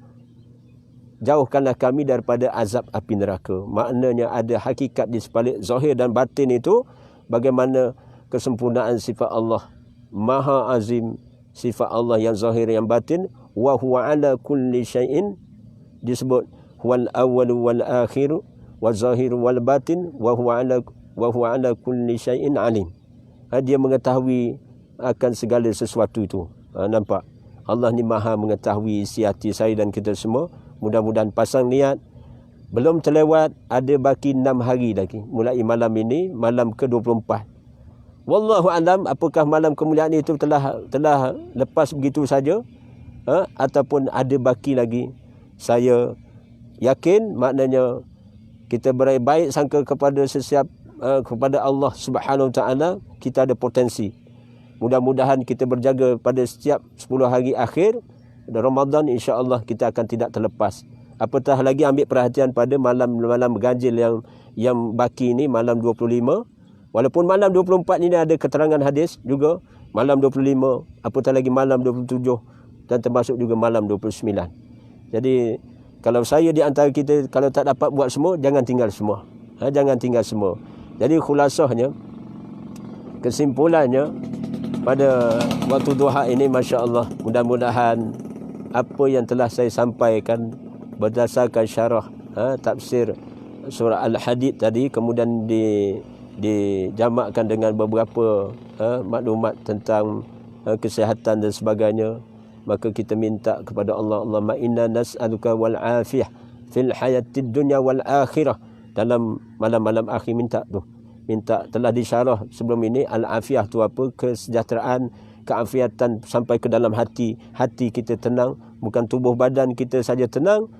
[SPEAKER 1] jauhkanlah kami daripada azab api neraka. Maknanya ada hakikat di sebalik zahir dan batin itu, bagaimana kesempurnaan sifat Allah, Maha Azim, sifat Allah yang zahir yang batin. Wa huwa ala kulli syai'in, disebut wal awwalu wal akhiru wal zahiru wal batin, wa huwa ala kulli syai'in alim. Dia mengetahui akan segala sesuatu itu. Nampak? Allah ni maha mengetahui isi hati saya dan kita semua. Mudah-mudahan pasang niat. Belum terlewat, ada baki 6 hari lagi. Mulai malam ini, malam ke-24. Wallahu alam, apakah malam kemuliaan itu telah lepas begitu saja, ataupun ada baki lagi. Saya yakin, maknanya kita baik sangka kepada kepada Allah Subhanahu Wa Taala, kita ada potensi. Mudah-mudahan kita berjaga pada setiap 10 hari akhir Ramadan, insya-Allah kita akan tidak terlepas. Apatah lagi ambil perhatian pada malam-malam ganjil yang baki ini, malam 25. Walaupun malam 24 ini ada keterangan hadis juga malam 25, apatah lagi malam 27 dan termasuk juga malam 29. Jadi kalau saya di antara kita kalau tak dapat buat semua, jangan tinggal semua. Jangan tinggal semua. Jadi khulasahnya, kesimpulannya pada waktu duha ini, masya-Allah, mudah-mudahan apa yang telah saya sampaikan berdasarkan syarah tafsir surah Al-Hadid tadi, kemudian dijamakkan dengan beberapa maklumat tentang kesihatan dan sebagainya, maka kita minta kepada Allah, Allahumma inna nas'aluka wal afiyah fil hayatid dunya wal akhirah. Dalam malam-malam akhir minta telah disyarah sebelum ini, al-afiyah tu apa? Kesejahteraan, keafiatan sampai ke dalam hati kita tenang, bukan tubuh badan kita saja tenang,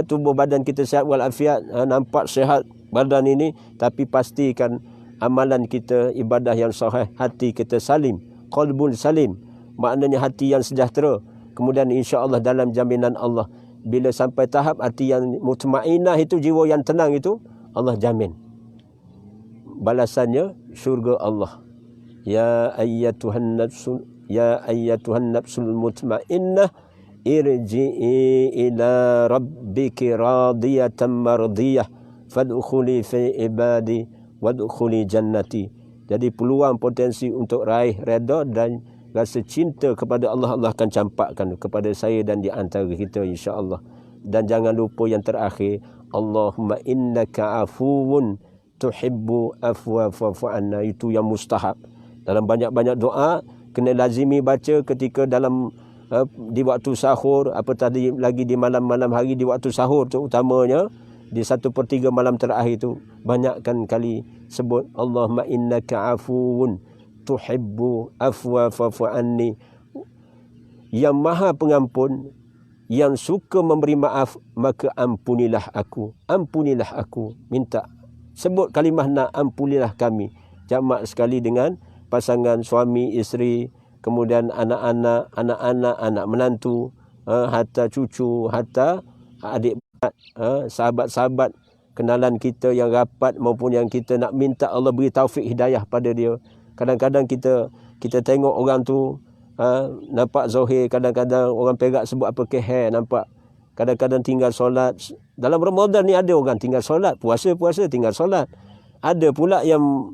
[SPEAKER 1] tubuh badan kita sihat wal afiat, nampak sihat badan ini, tapi pastikan amalan kita ibadah yang sahih, hati kita salim, qalbun salim, maknanya hati yang sejahtera. Kemudian insya-Allah dalam jaminan Allah, bila sampai tahap hati yang mutmainah itu, jiwa yang tenang itu, Allah jamin balasannya syurga Allah. Ya ayyatuhan nafsul mutmainnah irji'i ila rabbiki radiyatan mardiyah fadkhuli fi ibadi wadkhuli jannati. Jadi peluang potensi untuk raih redha dan rasa cinta kepada Allah, Allah akan campakkan kepada saya dan di antara kita, insya-Allah. Dan jangan lupa yang terakhir, Allahumma innaka afuwun tuhibbu afwa fa'fu anna. Itu yang mustahab. Dalam banyak-banyak doa kena lazimi baca ketika dalam di waktu sahur, apa tadi lagi di malam-malam hari di waktu sahur tu, utamanya di 1/3 malam terakhir tu, banyakkan kali sebut Allahumma innaka afuwun tuhibbu afwa fa'fu anni. Yang maha pengampun, yang suka memberi maaf, maka ampunilah aku. Ampunilah aku. Minta sebut kalimah nak, ampunilah kami. Jamak sekali dengan pasangan suami isteri, kemudian anak-anak, anak menantu, hatta cucu, hatta adik beradik, sahabat-sahabat kenalan kita yang rapat maupun yang kita nak minta Allah beri taufik hidayah pada dia. Kadang-kadang kita tengok orang tu nampak zahir, kadang-kadang orang Perak sebut apa keher, nampak kadang-kadang tinggal solat. Dalam Ramadan ni ada orang tinggal solat, puasa tinggal solat. Ada pula yang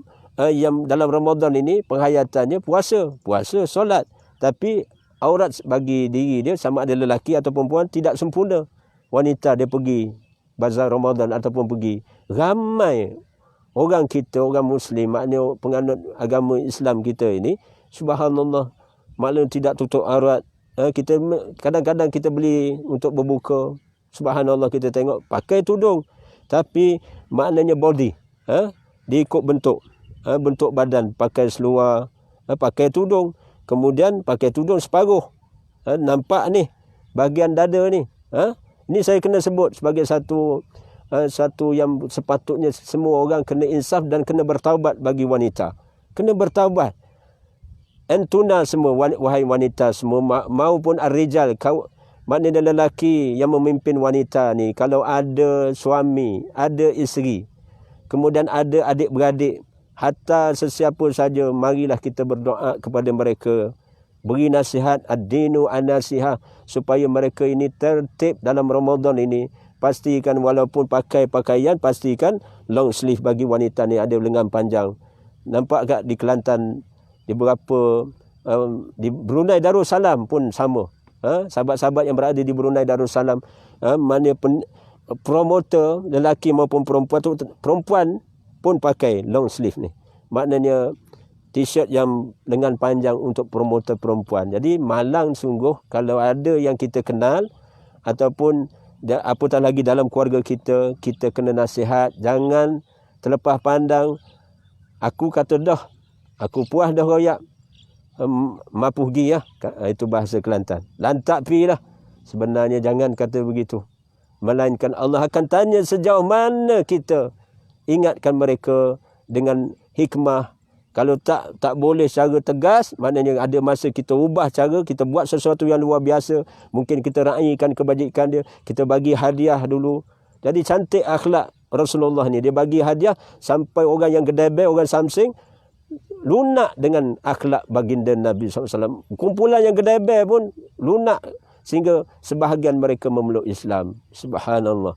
[SPEAKER 1] dalam Ramadan ini penghayatannya puasa solat, tapi aurat bagi diri dia, sama ada lelaki atau perempuan, tidak sempurna. Wanita dia pergi bazar Ramadan ataupun pergi. Ramai orang kita, orang Muslim, maknanya penganut agama Islam kita ini, subhanallah, maknanya tidak tutup aurat. Kita kadang-kadang kita beli untuk berbuka, subhanallah, kita tengok pakai tudung, tapi maknanya body, diikut bentuk badan, pakai seluar, pakai tudung, kemudian pakai tudung separuh, nampak ni bahagian dada ni. Ini saya kena sebut sebagai satu yang sepatutnya semua orang kena insaf dan kena bertaubat. Bagi wanita kena bertaubat. Antuna semua, wahai wanita semua, maupun ar-rijal, maknanya lelaki yang memimpin wanita ni, kalau ada suami, ada isteri, kemudian ada adik-beradik, hatta sesiapa saja, marilah kita berdoa kepada mereka, beri nasihat, ad-dinu an-nasihah, supaya mereka ini tertib dalam Ramadan ini. Pastikan walaupun pakai pakaian, pastikan long sleeve bagi wanita ni, ada lengan panjang. Nampak tak di Kelantan, di beberapa di Brunei Darussalam pun sama. Sahabat-sahabat yang berada di Brunei Darussalam, mana promoter lelaki maupun perempuan pun pakai long sleeve ni. Maknanya t-shirt yang lengan panjang untuk promoter perempuan. Jadi malang sungguh kalau ada yang kita kenal ataupun apatah lagi dalam keluarga kita, kita kena nasihat. Jangan terlepas pandang, aku kata dah, aku puas dah royak, mapuh gi ya. Itu bahasa Kelantan. Lantak pi lah. Sebenarnya jangan kata begitu. Melainkan Allah akan tanya sejauh mana kita ingatkan mereka dengan hikmah. Kalau tak boleh secara tegas, maknanya ada masa kita ubah cara, kita buat sesuatu yang luar biasa. Mungkin kita raikan kebajikan dia, kita bagi hadiah dulu. Jadi cantik akhlak Rasulullah ni. Dia bagi hadiah sampai orang yang Gedebel, orang Samsing, lunak dengan akhlak baginda Nabi SAW. Kumpulan yang gedebel pun lunak sehingga sebahagian mereka memeluk Islam. Subhanallah.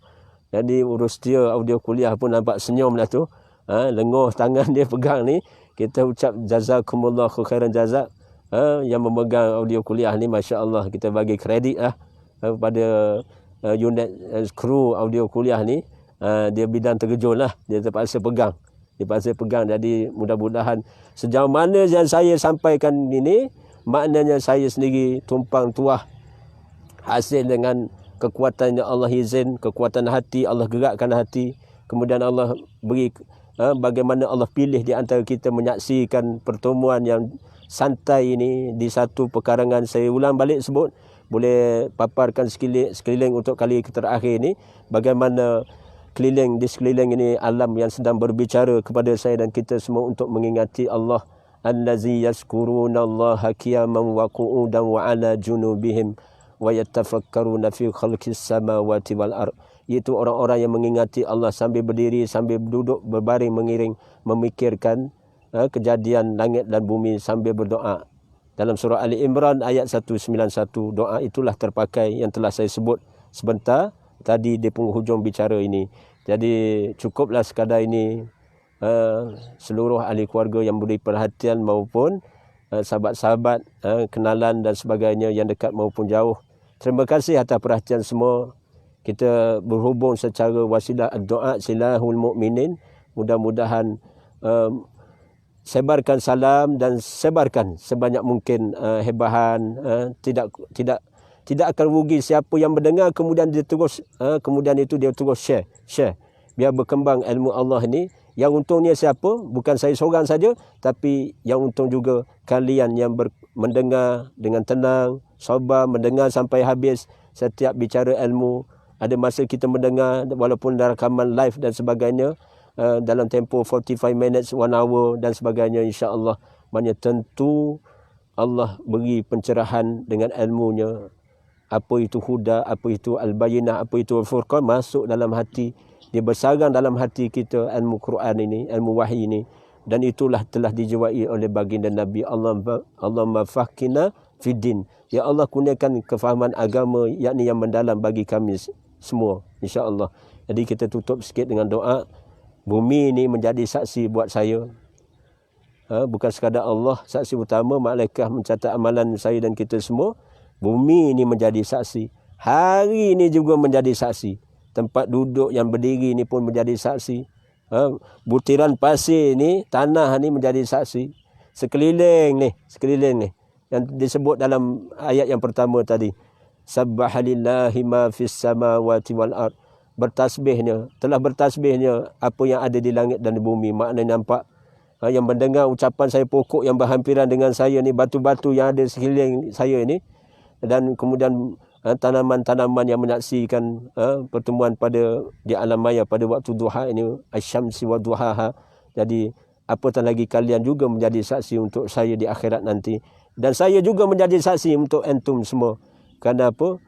[SPEAKER 1] Jadi urus dia audio kuliah pun nampak senyum lah tu. Lenguh tangan dia pegang ni. Kita ucap jazakumullahu khairan jazak. Yang memegang audio kuliah ni, Masya Allah, kita bagi kredit lah pada unit kru audio kuliah ni. Dia bidang terkejut lah. Dia terpaksa pegang. Jadi mudah-mudahan sejauh mana yang saya sampaikan ini, maknanya saya sendiri tumpang tuah hasil dengan kekuatan yang Allah izin, kekuatan hati, Allah gerakkan hati. Kemudian Allah beri bagaimana Allah pilih di antara kita menyaksikan pertemuan yang santai ini di satu pekarangan. Saya ulang balik sebut, boleh paparkan sekeliling untuk kali terakhir ini, bagaimana di sekeliling ini alam yang sedang berbicara kepada saya dan kita semua untuk mengingati Allah. Allazi yazkurunallaha qiyaman wa qu'udan wa ala junubihim wa yatafakkaruna fi khalqis samawati wal ard. Iaitu orang-orang yang mengingati Allah sambil berdiri, sambil duduk, berbaring, mengiring, memikirkan kejadian langit dan bumi sambil berdoa. Dalam surah Ali Imran ayat 191, doa itulah terpakai yang telah saya sebut sebentar tadi di penghujung bicara ini. Jadi cukuplah sekadar ini, seluruh ahli keluarga yang beri perhatian maupun sahabat-sahabat, kenalan dan sebagainya yang dekat maupun jauh. Terima kasih atas perhatian semua. Kita berhubung secara wasilah doa silahul mukminin. Mudah-mudahan sebarkan salam dan sebarkan sebanyak mungkin hebahan. Tidak akan rugi siapa yang mendengar kemudian dia terus share biar berkembang ilmu Allah ini. Yang untungnya siapa? Bukan saya seorang saja, tapi yang untung juga kalian yang mendengar dengan tenang, sabar, mendengar sampai habis setiap bicara ilmu. Ada masa kita mendengar walaupun rakaman live dan sebagainya, dalam tempoh 45 minutes, 1 hour dan sebagainya, insya-Allah. Maknanya tentu Allah beri pencerahan dengan ilmunya. Apa itu huda, apa itu al-bayinah, apa itu al-furqan, masuk dalam hati. Dia bersarang dalam hati kita ilmu Quran ini, ilmu wahyi ini. Dan itulah telah dijiwai oleh baginda Nabi. Allahumma faqihna fiddin. Ya Allah, kurniakan kefahaman agama yakni yang mendalam bagi kami semua, insya-Allah. Jadi kita tutup sikit dengan doa. Bumi ini menjadi saksi buat saya. Bukan sekadar Allah saksi utama, malaikat mencatat amalan saya dan kita semua. Bumi ini menjadi saksi. Hari ini juga menjadi saksi. Tempat duduk yang berdiri ini pun menjadi saksi. Butiran pasir ni, tanah ni menjadi saksi. Sekeliling ni yang disebut dalam ayat yang pertama tadi. Sabbahalillahi ma fis samawati wal ard. Telah bertasbihnya apa yang ada di langit dan di bumi. Maknanya nampak, yang mendengar ucapan saya, pokok yang berhampiran dengan saya ni, batu-batu yang ada sekeliling saya ini, dan kemudian tanaman-tanaman yang menyaksikan pertemuan di alam maya pada waktu duha ini, asyamsi wa duhaha. Jadi apatah lagi kalian juga menjadi saksi untuk saya di akhirat nanti, dan saya juga menjadi saksi untuk antum semua. Kerana apa?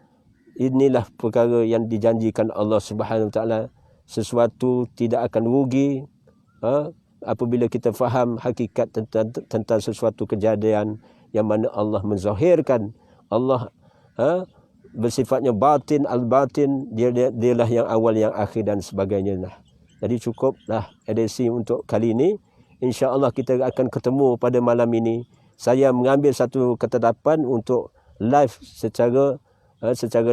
[SPEAKER 1] Inilah perkara yang dijanjikan Allah Subhanahu Wa Taala. Sesuatu tidak akan rugi apabila kita faham hakikat tentang sesuatu kejadian yang mana Allah menzahirkan. Allah bersifatnya batin, al-batin, dialah yang awal, yang akhir dan sebagainya. Jadi cukuplah edisi untuk kali ini. InsyaAllah kita akan ketemu pada malam ini. Saya mengambil satu ketetapan untuk live secara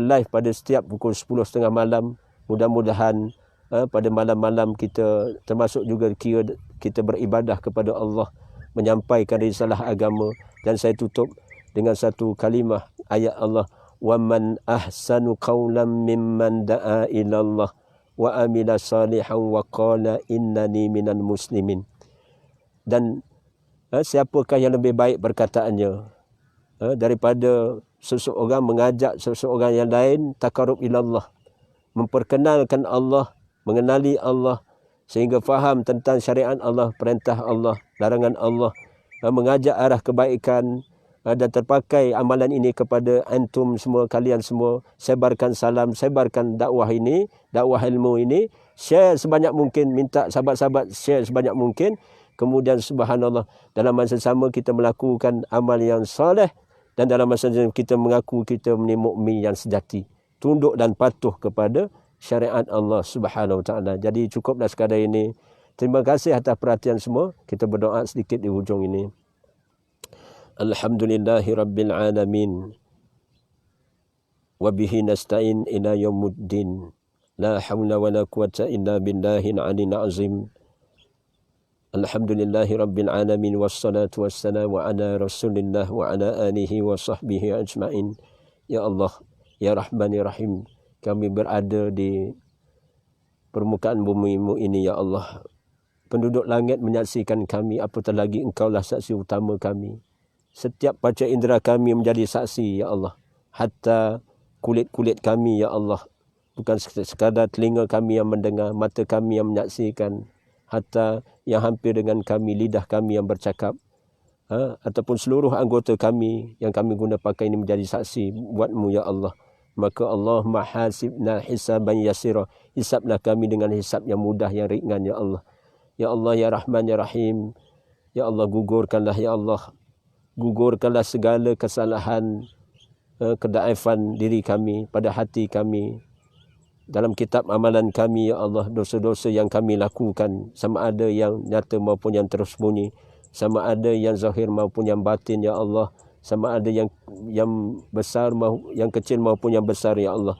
[SPEAKER 1] live pada setiap pukul 10.30 malam. Mudah-mudahan pada malam-malam kita, termasuk juga kira kita beribadah kepada Allah, menyampaikan risalah agama. Dan saya tutup dengan satu kalimah ayat Allah, wa man ahsanu qawlan mimman da'a ila Allah wa amila salihan wa qala innani minal muslimin. Dan siapakah yang lebih baik perkataannya daripada seseorang mengajak seseorang yang lain taqarrub ila Allah, memperkenalkan Allah, mengenali Allah sehingga faham tentang syariat Allah, perintah Allah, larangan Allah, mengajak arah kebaikan. Dan terpakai amalan ini kepada antum semua, kalian semua. Sebarkan salam, sebarkan dakwah ini, dakwah ilmu ini. Share sebanyak mungkin, minta sahabat-sahabat share sebanyak mungkin, Kemudian subhanallah, dalam masa sama kita melakukan amal yang soleh, dan dalam masa sama kita mengaku kita menjadi mukmin yang sejati, tunduk dan patuh kepada syariat Allah Subhanahu Wa Taala. Jadi cukuplah sekadar ini. Terima kasih atas perhatian semua. Kita berdoa sedikit di hujung ini. Alhamdulillahirabbil alamin. Wa bihi nasta'in ila yaumuddin. La haula wala quwwata illa billahil aliyyil azim. Alhamdulillahi rabbil alamin, wassalatu wassalamu ala rasulillah wa ala alihi wa sahbihi ajma'in. Ya Allah, Ya Rahman, Ya Rahim, kami berada di permukaan bumi-Mu ini, Ya Allah. Penduduk langit menyaksikan kami, apatah lagi Engkaulah saksi utama kami. Setiap panca indera kami menjadi saksi, Ya Allah. Hatta kulit-kulit kami, Ya Allah. Bukan sekadar telinga kami yang mendengar, mata kami yang menyaksikan, hatta yang hampir dengan kami, lidah kami yang bercakap, ataupun seluruh anggota kami yang kami guna pakai ini menjadi saksi buat-Mu, Ya Allah. Maka Allahumma hasibna hisaban yasira, hisablah kami dengan hisab yang mudah, yang ringan, Ya Allah. Ya Allah, Ya Rahman, Ya Rahim, Ya Allah, gugurkanlah, Ya Allah, gugurkanlah segala kesalahan, kedaifan diri kami, pada hati kami, dalam kitab amalan kami, Ya Allah. Dosa-dosa yang kami lakukan, sama ada yang nyata maupun yang tersembunyi, sama ada yang zahir maupun yang batin, Ya Allah. Sama ada yang besar, yang kecil maupun yang besar, Ya Allah.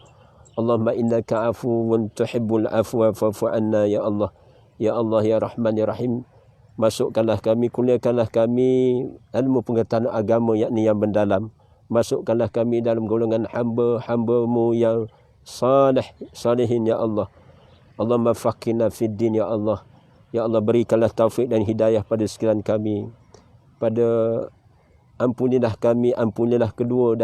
[SPEAKER 1] Allahumma innaka afuwun tuhibbul afwa fa'fu anna, Ya Allah. Ya Allah, Ya Rahman, Ya Rahim, masukkanlah kami, kurniakanlah kami ilmu pengetahuan agama, yakni yang mendalam. Masukkanlah kami dalam golongan hamba-hamba-Mu yang salihin, Ya Allah. Allahumma faqihna fid din, Ya Allah. Ya Allah, berikanlah taufik dan hidayah pada sekalian kami. Ampunilah kami, ampunilah kedua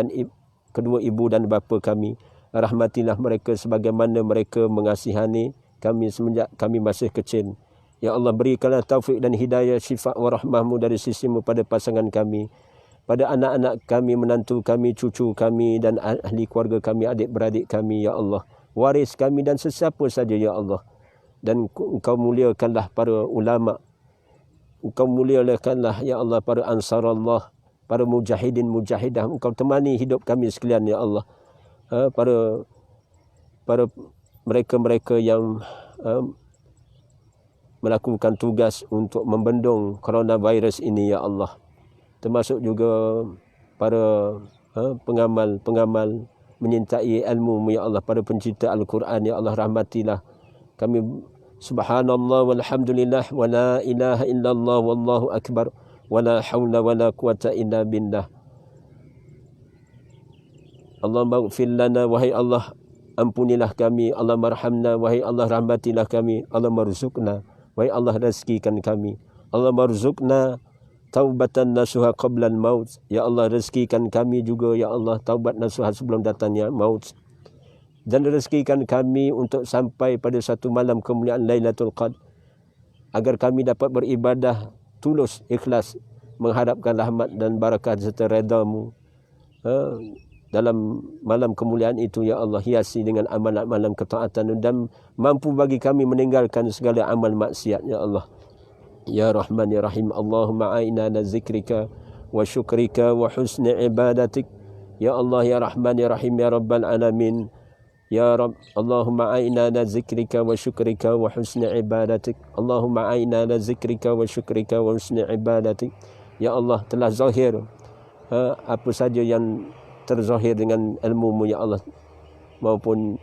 [SPEAKER 1] ibu dan bapa kami. Rahmatilah mereka sebagaimana mereka mengasihani kami semenjak kami masih kecil. Ya Allah, berikanlah taufik dan hidayah, syifa wa rahmah-Mu dari sisi-Mu pada pasangan kami, pada anak-anak kami, menantu kami, cucu kami, dan ahli keluarga kami, adik-beradik kami, Ya Allah. Waris kami dan sesiapa saja, Ya Allah. Dan Engkau muliakanlah para ulama. Engkau muliakanlah, Ya Allah, para ansar Allah, para mujahidin, mujahidah. Engkau temani hidup kami sekalian, Ya Allah. Para mereka-mereka yang melakukan tugas untuk membendung coronavirus ini, Ya Allah. Termasuk juga para pengamal menyintai ilmu-Mu, Ya Allah, para pencipta Al-Quran, Ya Allah. Rahmatilah kami. Subhanallah walhamdulillah wa la ilaha illallah wallahu akbar wa la hawla wa la quwata illa billah. Allahumma ighfir lana, wahai Allah, ampunilah kami. Allah marhamna, wahai Allah, rahmatilah kami. Allah marzuqna, wahai Allah, rezekikan kami. Allah marzuqna taubatan nasuha qablan maut. Ya Allah, rezekikan kami juga, Ya Allah, taubat nasuha sebelum datangnya maut. Dan rezekikan kami untuk sampai pada satu malam kemuliaan Lailatul Qadar, agar kami dapat beribadah tulus, ikhlas, mengharapkan rahmat dan barakah serta redha-Mu dalam malam kemuliaan itu, Ya Allah. Hiasi dengan amalan-amalan ketaatan dan mampu bagi kami meninggalkan segala amal maksiat, Ya Allah. Ya Rahman, Ya Rahim, Allahumma a'inna ala zikrika wa syukrika wa husni ibadatik. Ya Allah, Ya Rahman, Ya Rahim, Ya Rabbal Alamin. Ya Rabb, Allahumma a'inna ala zikrika wa syukrika wa husni ibadatik. Allahumma a'inna ala zikrika wa syukrika wa husni ibadatik. Ya Allah, telah zahir apa saja yang terzahir dengan ilmu-Mu, Ya Allah, maupun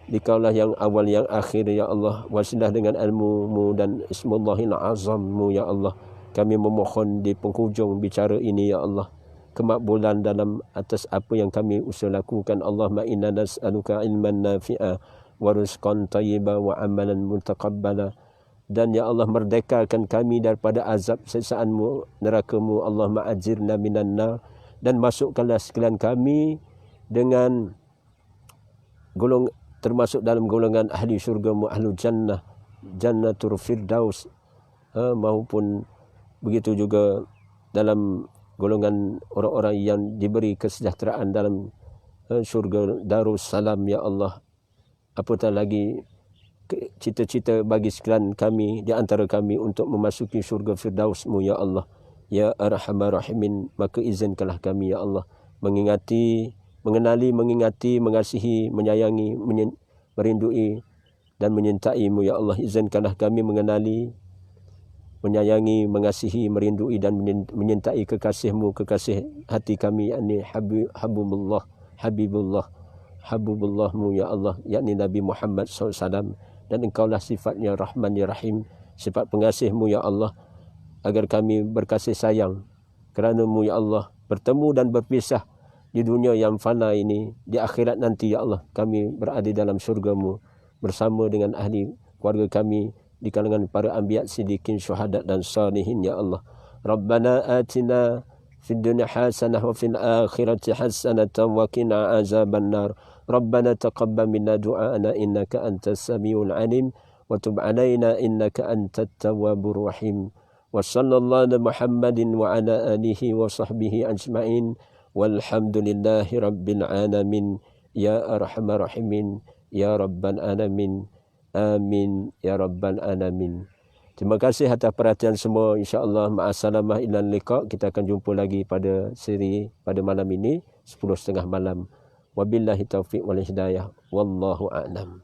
[SPEAKER 1] Dikaulah yang awal yang akhir, Ya Allah. Wasilah dengan ilmu-Mu dan Ismullahil Azam-Mu, Ya Allah. Kami memohon di penghujung bicara ini, Ya Allah, kemakbulan dalam atas apa yang kami usaha lakukan. Allahumma inna nas'aluka ilman nafi'a wa rizqan tayyiba wa amalan mutaqabbala. Dan Ya Allah, merdekakan kami daripada azab siksaan-Mu, neraka-Mu. Allahumma ajirna minan nar. Dan masukkanlah sekalian kami dengan termasuk dalam golongan ahli syurga-Mu, ahlu jannah, jannatul firdaus, maupun begitu juga dalam golongan orang-orang yang diberi kesejahteraan dalam syurga Darussalam, Ya Allah. Apatah lagi cita-cita bagi sekalian kami di antara kami untuk memasuki syurga Firdaus-Mu ya Allah. Ya Arhamar Rahimin, maka izinkanlah kami ya Allah mengenali, mengasihi, menyayangi, merindui dan menyintai-Mu ya Allah. Izinkanlah kami mengenali, menyayangi, mengasihi, merindui dan menyintai kekasih-Mu, kekasih hati kami, yakni Habibullah-Mu ya Allah, yakni Nabi Muhammad SAW. Dan Engkaulah sifatnya Rahman ya Rahim, sifat pengasih-Mu ya Allah, agar kami berkasih sayang kerana-Mu ya Allah, bertemu dan berpisah di dunia yang fana ini, di akhirat nanti ya Allah kami berada dalam syurga-Mu bersama dengan ahli keluarga kami di kalangan para anbiya, siddiqin, syuhada dan salihin ya Allah. Rabbana atina fid dunya hasanah wa fil akhirati hasanatan wa qina azabannar. Rabbana taqabbal minna du'ana innaka antas samiul alim wa tub alaina innaka antat tawwabur rahim. Wa sallallahu ala Muhammadin wa ala alihi wa sahbihi ajma'in. Walhamdulillahi rabbil alamin. Ya arhamar rahimin, ya rabbal alamin. Amin ya rabbal alamin. Terima kasih atas perhatian semua. InsyaAllah ma'asalamah ilal liqa'. Kita akan jumpa lagi pada seri pada malam ini 10.30 malam. Wabillahi taufiq wal hidayah. Wallahu a'lam.